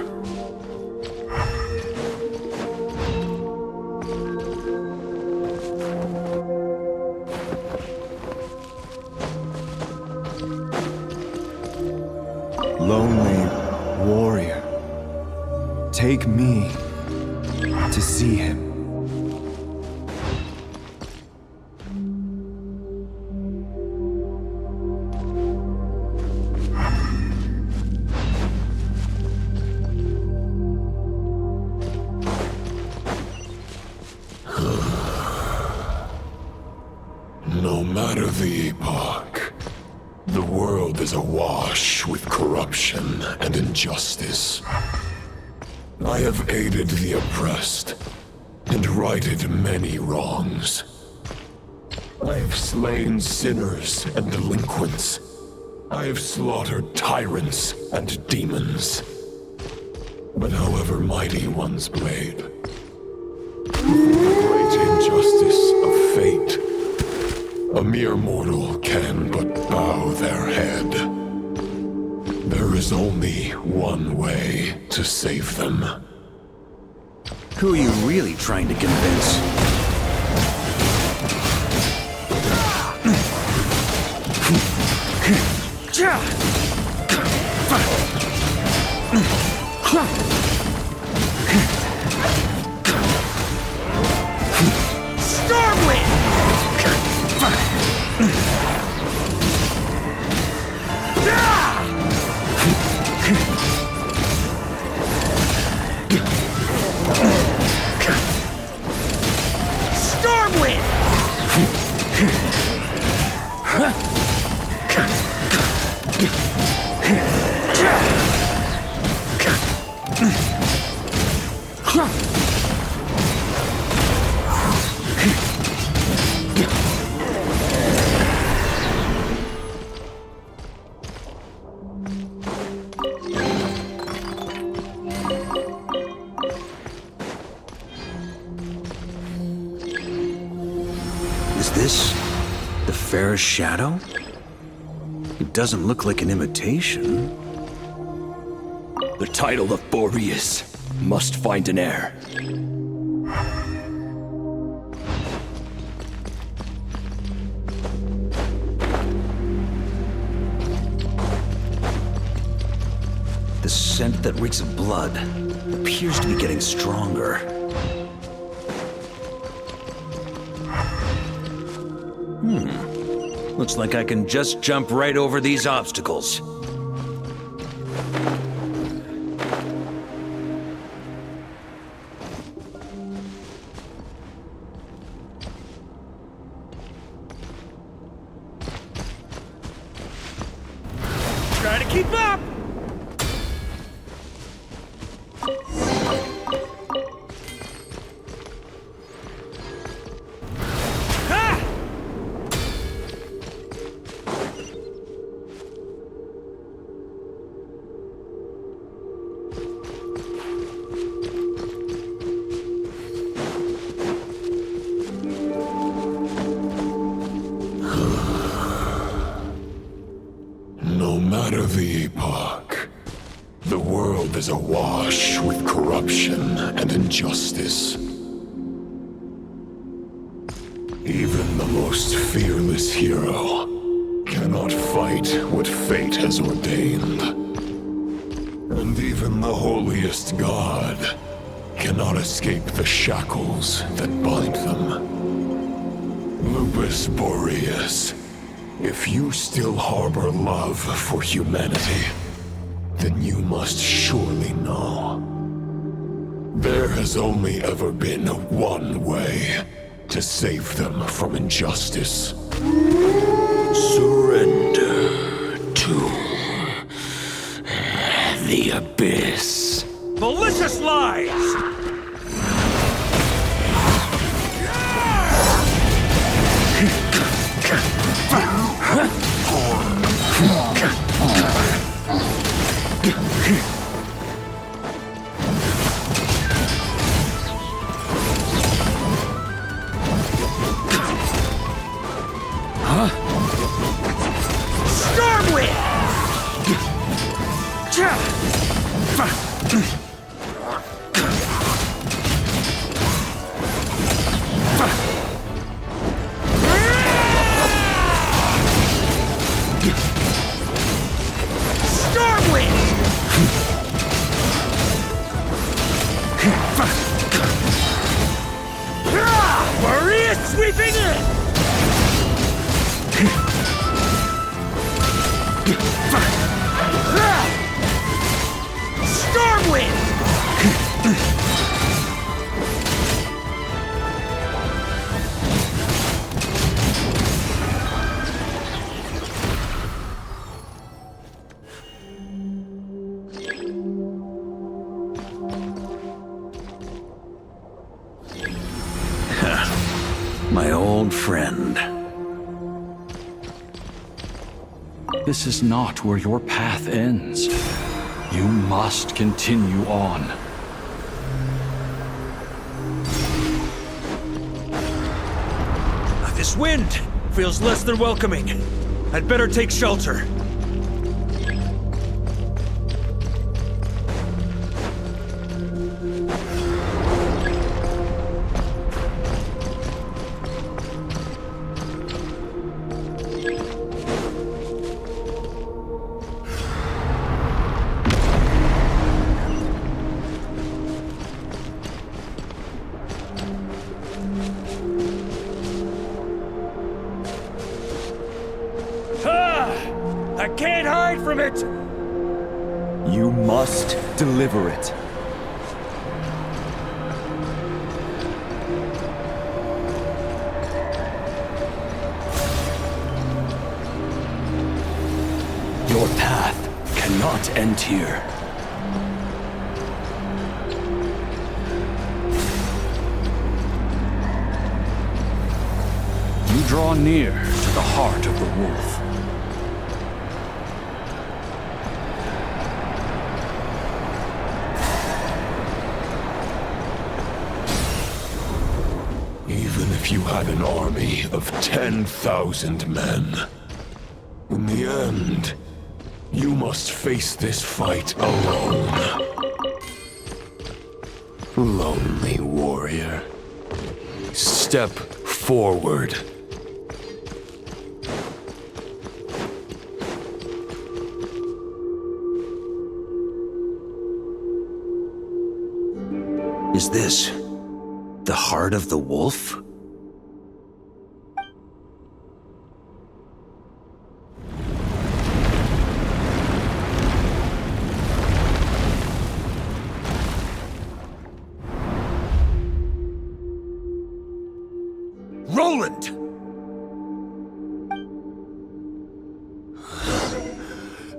Lonely warrior, take me to see him. No matter the epoch, the world is awash with corruption and injustice. I have aided the oppressed and righted many wrongs. I have slain sinners and delinquents. I have slaughtered tyrants and demons. But however mighty one's blade, before the great injustice of fate, a mere mortal can but bow their head. There is only one way to save them. Who are you really trying to convince? Is this the fairest shadow? It doesn't look like an imitation. The title of Boreas must find an heir. The scent that reeks of blood appears to be getting stronger. Looks like I can just jump right over these obstacles. Try to keep up! No matter the epoch, the world is awash with corruption and injustice. Even the most fearless hero cannot fight what fate has ordained. And even the holiest god cannot escape the shackles that bind them. Lupus Boreas, if you still harbor love for humanity, then you must surely know. There has only ever been one way to save them from injustice. Surrender to the abyss. Malicious lies! Stormwind! Boreas sweeping in! Stormwind! My old friend. This is not where your path ends. You must continue on. This wind feels less than welcoming. I'd better take shelter. I can't hide from it! You must deliver it. Your path cannot end here. Draw near to the heart of the wolf. Even if you had an army of 10,000 men, in the end, you must face this fight alone. Lonely warrior. Step forward. Is this the heart of the wolf? Roland!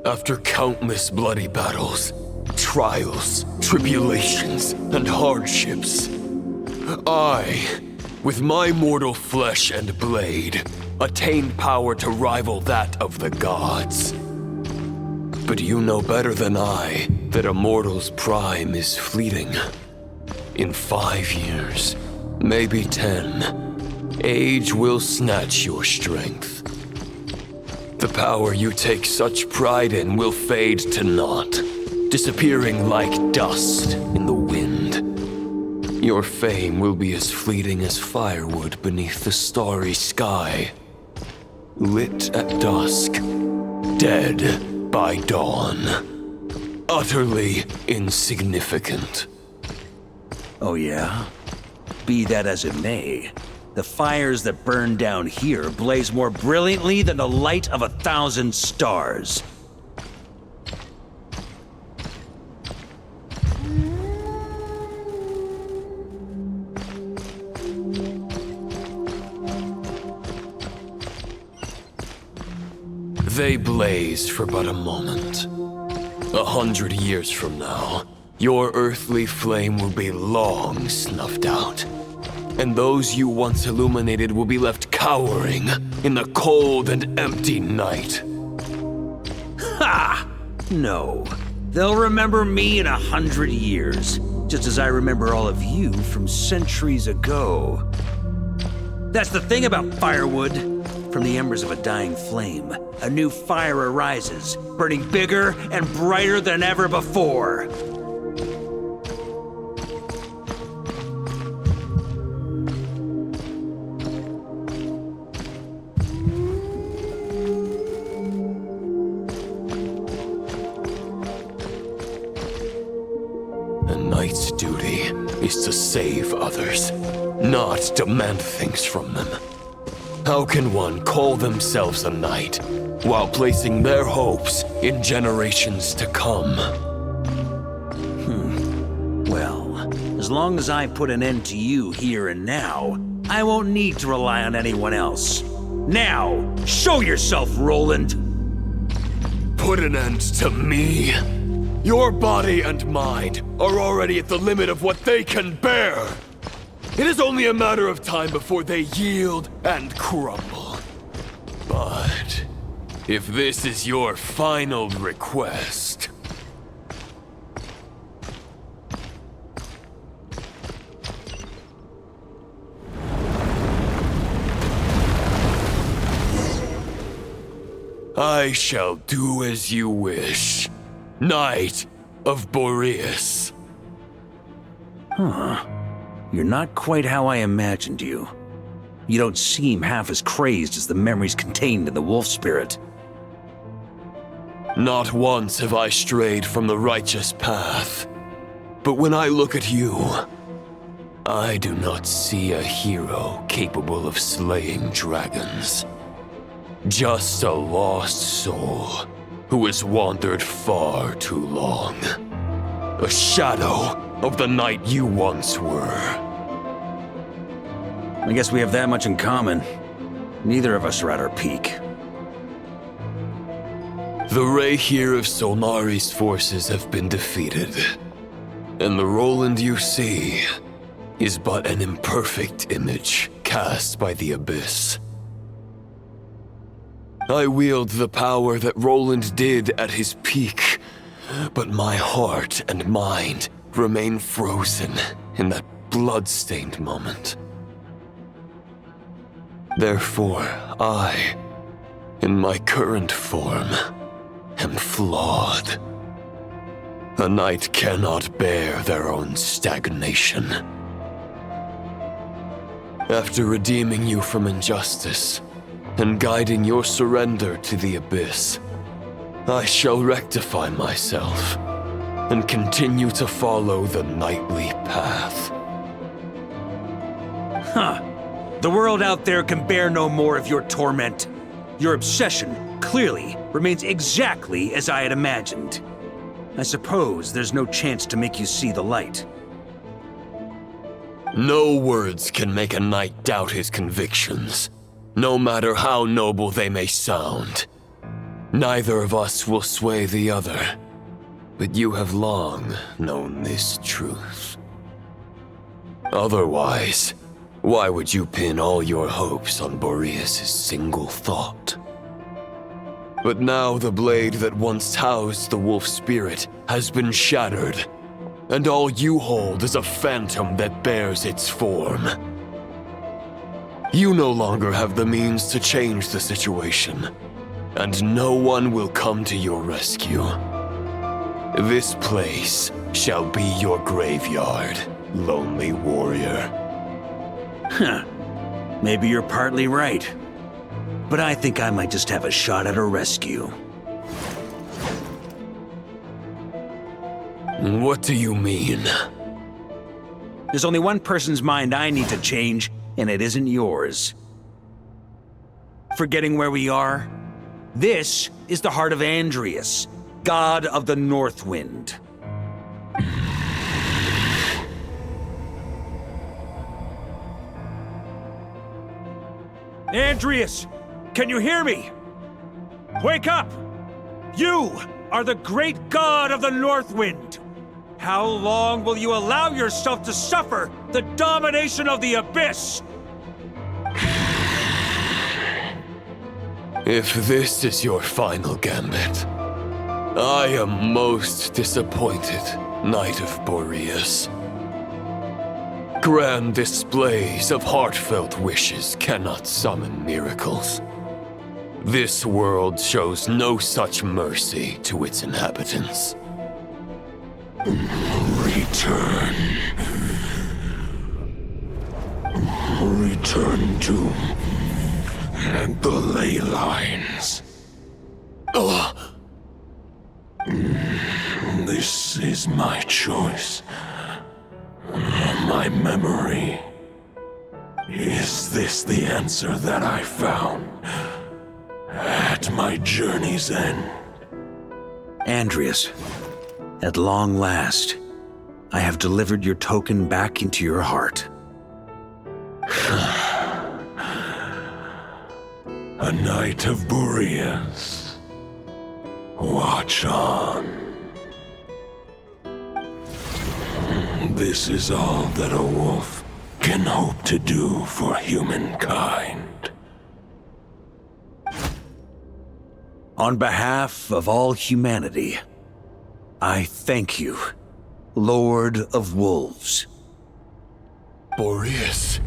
After countless bloody battles, trials, tribulations, and hardships, I, with my mortal flesh and blade, attained power to rival that of the gods. But you know better than I that a mortal's prime is fleeting. In 5 years, maybe 10, age will snatch your strength. The power you take such pride in will fade to naught, disappearing like dust in the wind. Your fame will be as fleeting as firewood beneath the starry sky. Lit at dusk, dead by dawn. Utterly insignificant. Oh yeah? Be that as it may, the fires that burn down here blaze more brilliantly than the light of 1,000 stars. They blaze for but a moment. 100 years from now, your earthly flame will be long snuffed out. And those you once illuminated will be left cowering in the cold and empty night. Ha! No. They'll remember me in 100 years, just as I remember all of you from centuries ago. That's the thing about firewood. From the embers of a dying flame, a new fire arises, burning bigger and brighter than ever before. A knight's duty is to save others, not demand things from them. How can one call themselves a knight while placing their hopes in generations to come? Well, as long as I put an end to you here and now, I won't need to rely on anyone else. Now, show yourself, Roland! Put an end to me? Your body and mind are already at the limit of what they can bear. It is only a matter of time before they yield and crumble. But if this is your final request... I shall do as you wish, Knight of Boreas. Huh. You're not quite how I imagined you. You don't seem half as crazed as the memories contained in the Wolf Spirit. Not once have I strayed from the righteous path. But when I look at you, I do not see a hero capable of slaying dragons. Just a lost soul who has wandered far too long. A shadow of the knight you once were. I guess we have that much in common. Neither of us are at our peak. The ray here of Solnari's forces have been defeated. And the Roland you see is but an imperfect image cast by the Abyss. I wield the power that Roland did at his peak, but my heart and mind remain frozen in that blood-stained moment. Therefore, I, in my current form, am flawed. A knight cannot bear their own stagnation. After redeeming you from injustice and guiding your surrender to the abyss, I shall rectify myself and continue to follow the knightly path. Huh. The world out there can bear no more of your torment. Your obsession, clearly, remains exactly as I had imagined. I suppose there's no chance to make you see the light. No words can make a knight doubt his convictions, no matter how noble they may sound. Neither of us will sway the other, but you have long known this truth. Otherwise, why would you pin all your hopes on Boreas' single thought? But now the blade that once housed the Wolf Spirit has been shattered, and all you hold is a phantom that bears its form. You no longer have the means to change the situation, and no one will come to your rescue. This place shall be your graveyard, lonely warrior. Huh. Maybe you're partly right. But I think I might just have a shot at a rescue. What do you mean? There's only one person's mind I need to change, and it isn't yours. Forgetting where we are? This is the heart of Andrias, god of the North Wind. Andrias, can you hear me? Wake up! You are the great god of the North Wind. How long will you allow yourself to suffer the domination of the Abyss? If this is your final gambit, I am most disappointed, Knight of Boreas. Grand displays of heartfelt wishes cannot summon miracles. This world shows no such mercy to its inhabitants. Return. Return to the Ley Lines. This is my choice. My memory. Is this the answer that I found at my journey's end? Andrias, at long last, I have delivered your token back into your heart. A Knight of Boreas. Watch on. This is all that a wolf can hope to do for humankind. On behalf of all humanity, I thank you, Lord of Wolves. Boreas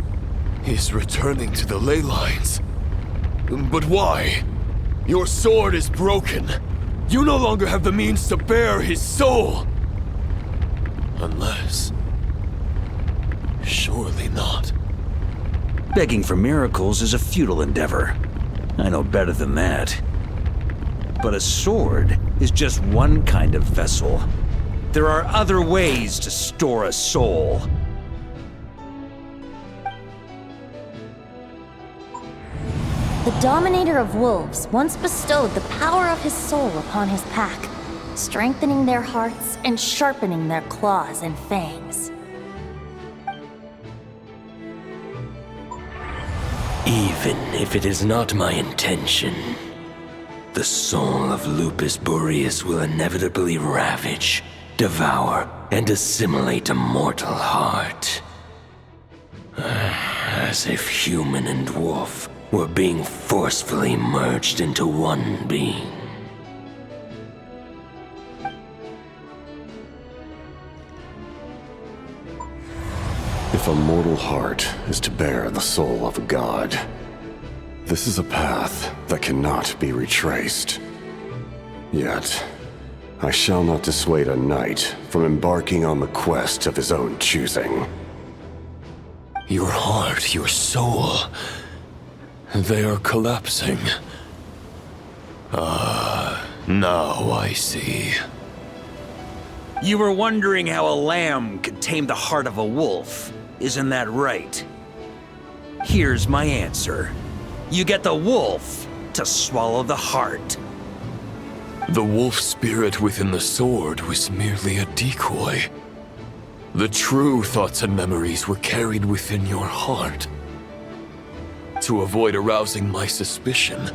is returning to the Ley Lines. But why? Your sword is broken. You no longer have the means to bear his soul. Unless... surely not. Begging for miracles is a futile endeavor. I know better than that. But a sword is just one kind of vessel. There are other ways to store a soul. The Dominator of Wolves once bestowed the power of his soul upon his pack, strengthening their hearts and sharpening their claws and fangs. Even if it is not my intention, the soul of Lupus Boreas will inevitably ravage, devour, and assimilate a mortal heart. As if human and wolf We're being forcefully merged into one being. If a mortal heart is to bear the soul of a god, this is a path that cannot be retraced. Yet, I shall not dissuade a knight from embarking on the quest of his own choosing. Your heart, your soul, they are collapsing. Now I see. You were wondering how a lamb could tame the heart of a wolf, isn't that right? Here's my answer. You get the wolf to swallow the heart. The wolf spirit within the sword was merely a decoy. The true thoughts and memories were carried within your heart. To avoid arousing my suspicion,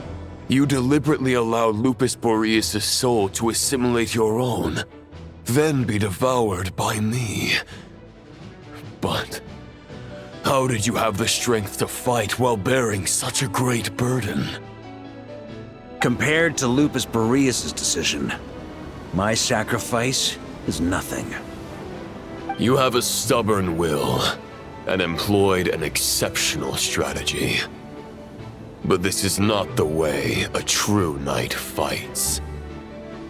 you deliberately allowed Lupus Boreas' soul to assimilate your own, then be devoured by me. But how did you have the strength to fight while bearing such a great burden? Compared to Lupus Boreas' decision, my sacrifice is nothing. You have a stubborn will and employed an exceptional strategy. But this is not the way a true knight fights.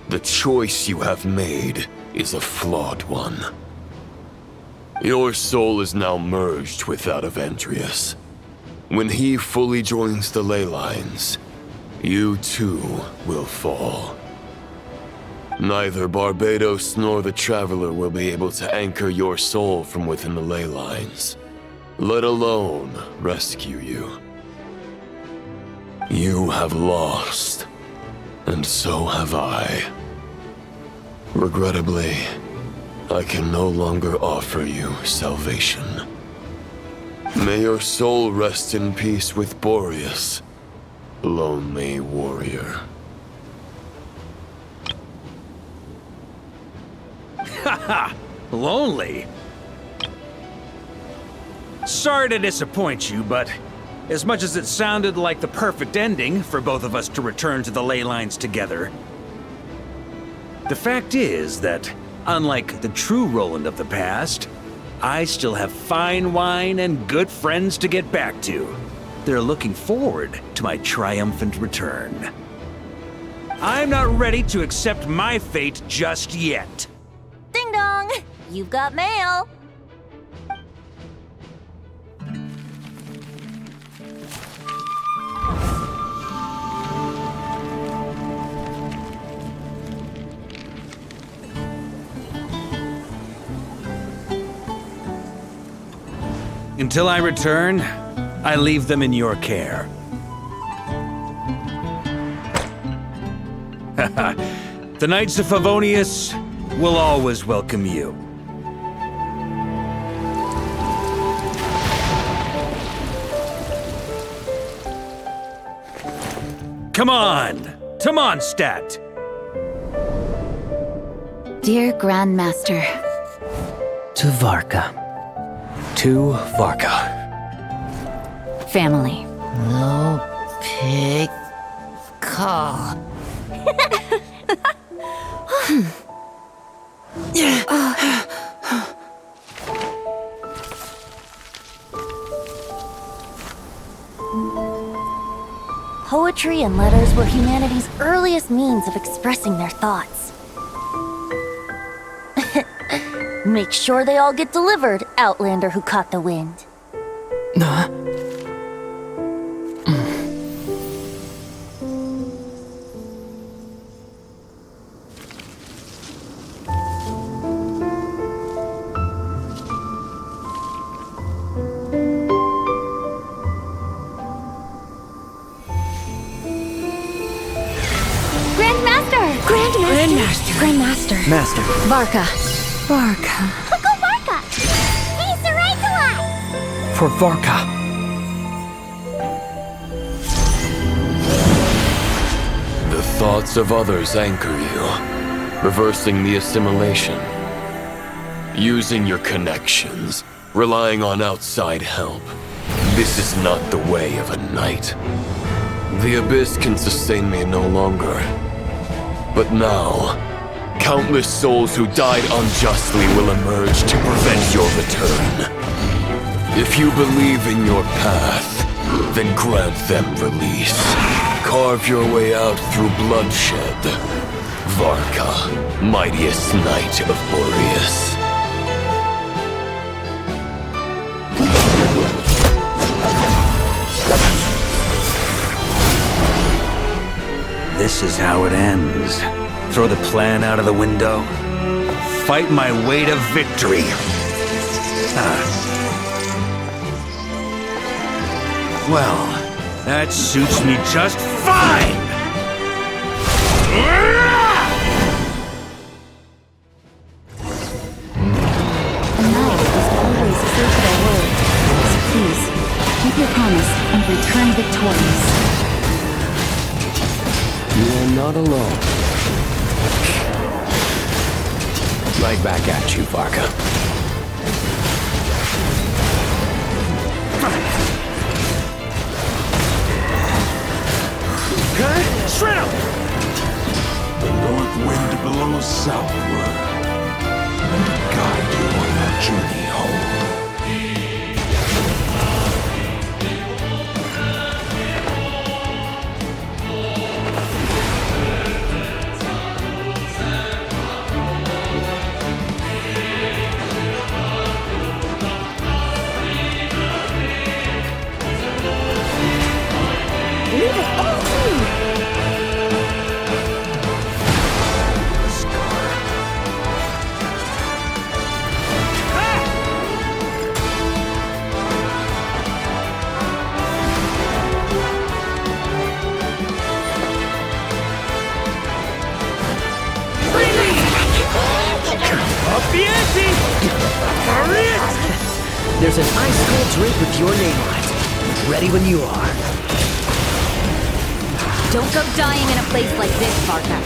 The choice you have made is a flawed one. Your soul is now merged with that of Andreas. When he fully joins the Ley Lines, you too will fall. Neither Barbados nor the Traveler will be able to anchor your soul from within the Ley Lines, let alone rescue you. You have lost, and so have I. Regrettably, I can no longer offer you salvation. May your soul rest in peace with Boreas, lonely warrior. Haha! Lonely? Sorry to disappoint you, but as much as it sounded like the perfect ending for both of us to return to the Ley Lines together, the fact is that, unlike the true Roland of the past, I still have fine wine and good friends to get back to. They're looking forward to my triumphant return. I'm not ready to accept my fate just yet. Ding dong! You've got mail! Until I return, I leave them in your care. The Knights of Favonius will always welcome you. Come on, to Mondstadt. Dear Grandmaster. To Varka. To Varka. Family. No pig call. Poetry and letters were humanity's earliest means of expressing their thoughts. Make sure they all get delivered, Outlander who caught the wind. Grandmaster. Master. Varka. Go Varka! He's the right to us! For Varka. The thoughts of others anchor you, reversing the assimilation. Using your connections, relying on outside help. This is not the way of a knight. The abyss can sustain me no longer. But now, countless souls who died unjustly will emerge to prevent your return. If you believe in your path, then grant them release. Carve your way out through bloodshed. Varka, mightiest knight of Boreas. This is how it ends. Throw the plan out of the window. Fight my way to victory. Well, that suits me just fine! A knight is always true to their word. So please, keep your promise and return victorious. You are not alone. Right back at you, Varka. Shred up! The north wind blows southward and guide you on your journey home. Leave it all to me. There's an ice cold drink with your name on it. Ready when you are. Don't go dying in a place like this, Varka.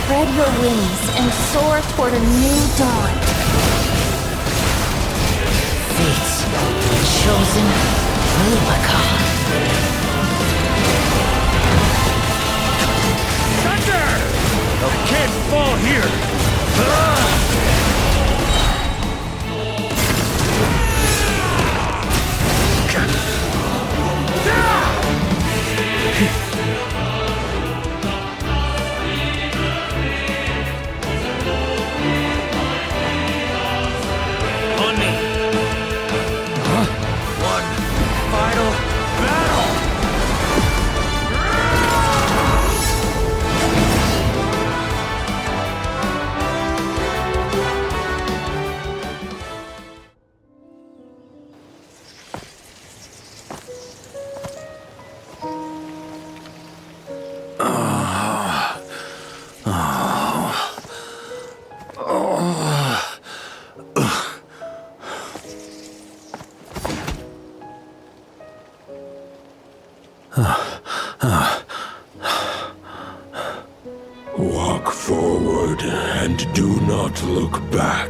Spread your wings and soar toward a new dawn. Fate's chosen Varka. Thunder! I can't fall here! On me! One final battle! Walk forward and do not look back.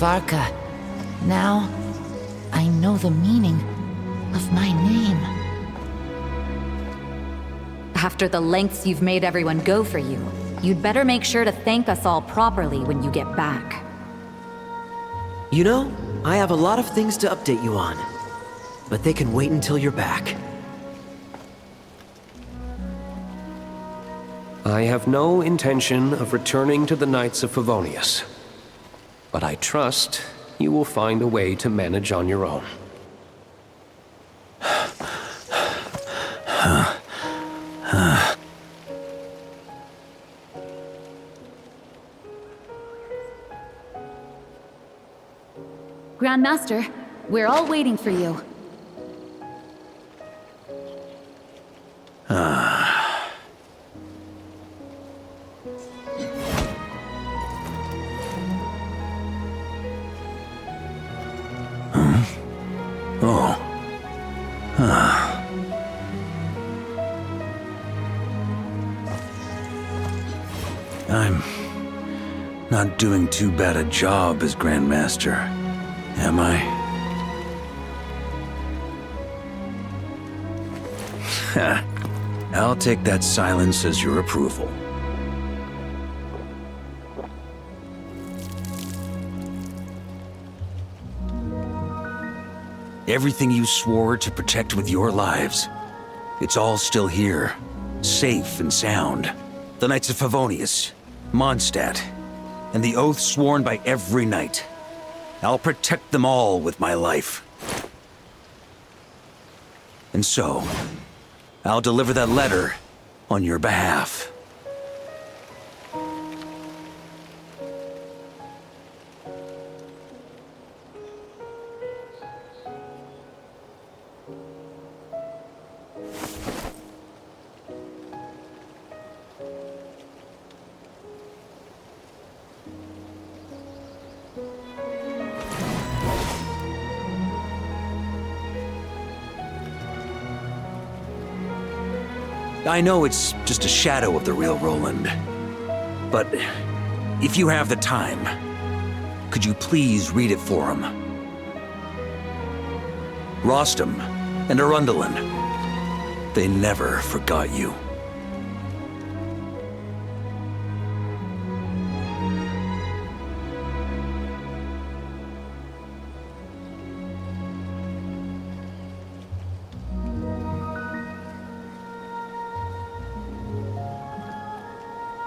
Varka, now I know the meaning of my name. After the lengths you've made everyone go for you, you'd better make sure to thank us all properly when you get back. You know, I have a lot of things to update you on, but they can wait until you're back. I have no intention of returning to the Knights of Favonius, but I trust you will find a way to manage on your own. Grandmaster, we're all waiting for you. I'm not doing too bad a job as Grandmaster, am I? I'll take that silence as your approval. Everything you swore to protect with your lives, it's all still here, safe and sound. The Knights of Favonius, Mondstadt, and the oath sworn by every knight. I'll protect them all with my life. And so, I'll deliver that letter on your behalf. I know it's just a shadow of the real Roland, but if you have the time, could you please read it for him? Rostam and Arundelen, they never forgot you.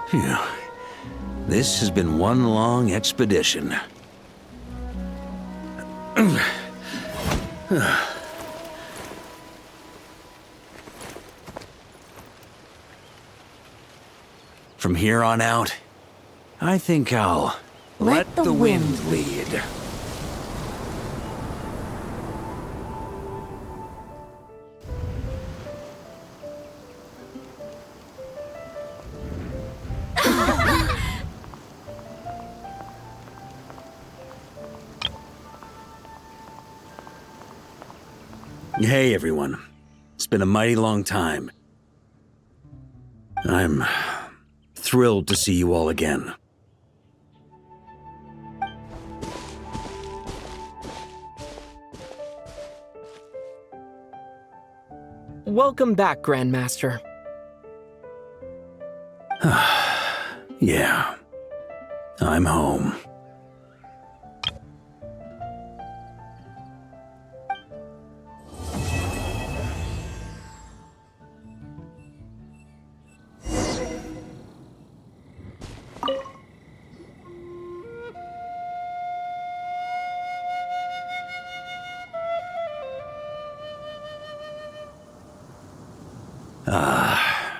Phew. This has been one long expedition. From here on out, I think I'll let the wind lead. Hey everyone, it's been a mighty long time. I'm thrilled to see you all again. Welcome back, Grandmaster. Yeah, I'm home.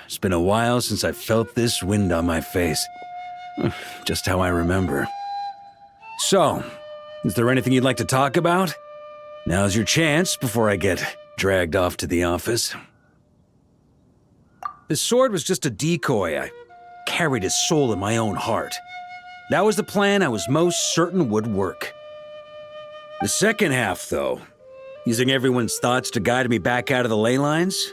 It's been a while since I felt this wind on my face. Just how I remember. So, is there anything you'd like to talk about? Now's your chance before I get dragged off to the office. This sword was just a decoy. I carried his soul in my own heart. That was the plan I was most certain would work. The second half, though, using everyone's thoughts to guide me back out of the Ley Lines,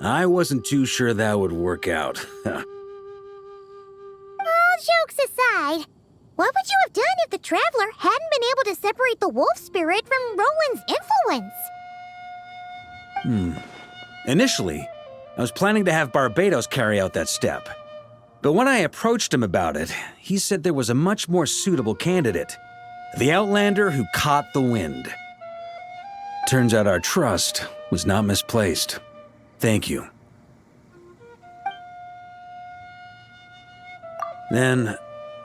I wasn't too sure that would work out. All jokes aside, What would you have done if the Traveler hadn't been able to separate the Wolf Spirit from Roland's influence? Initially, I was planning to have Barbatos carry out that step. But when I approached him about it, he said there was a much more suitable candidate. The Outlander who caught the wind. Turns out our trust was not misplaced. Thank you. Then,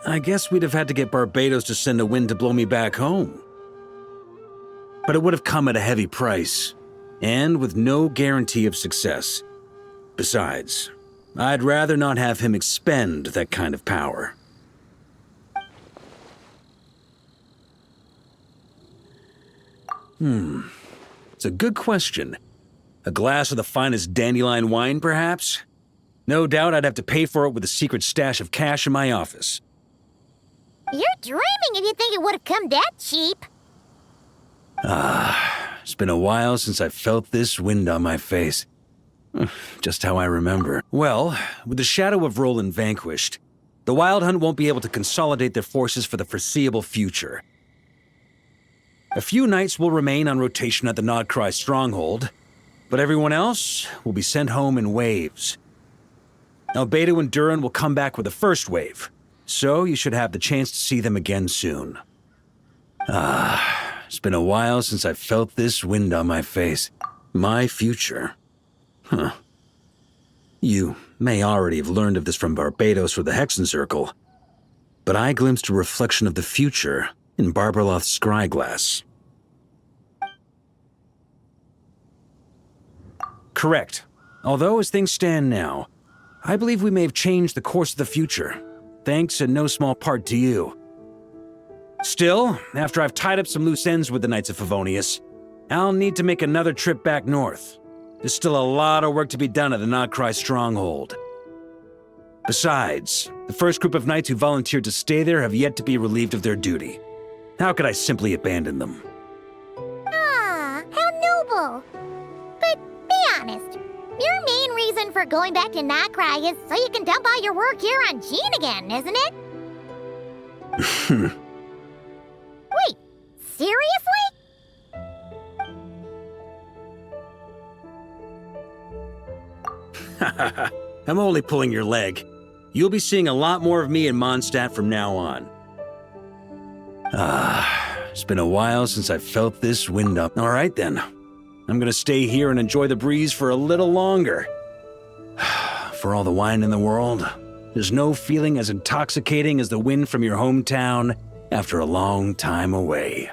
I guess we'd have had to get Barbatos to send a wind to blow me back home. But it would have come at a heavy price, and with no guarantee of success. Besides, I'd rather not have him expend that kind of power. It's a good question. A glass of the finest dandelion wine, perhaps? No doubt I'd have to pay for it with a secret stash of cash in my office. You're dreaming if you think it would have come that cheap. It's been a while since I felt this wind on my face. Just how I remember. Well, with the shadow of Roland vanquished, the Wild Hunt won't be able to consolidate their forces for the foreseeable future. A few knights will remain on rotation at the Nodcry stronghold, but everyone else will be sent home in waves. Albedo and Durin will come back with the first wave, so you should have the chance to see them again soon. It's been a while since I felt this wind on my face. My future. You may already have learned of this from Barbatos or the Hexen Circle, but I glimpsed a reflection of the future in Barbarloth's scryglass. Correct. Although as things stand now, I believe we may have changed the course of the future, thanks in no small part to you. Still, after I've tied up some loose ends with the Knights of Favonius, I'll need to make another trip back north. There's still a lot of work to be done at the Nodcry stronghold. Besides, the first group of knights who volunteered to stay there have yet to be relieved of their duty. How could I simply abandon them? Ah, how noble. But be honest, your main reason for going back to Nodcry is so you can dump all your work here on Jean again, isn't it? Wait, seriously? I'm only pulling your leg. You'll be seeing a lot more of me in Mondstadt from now on. It's been a while since I felt this wind up. All right then. I'm gonna stay here and enjoy the breeze for a little longer. For all the wine in the world, there's no feeling as intoxicating as the wind from your hometown after a long time away.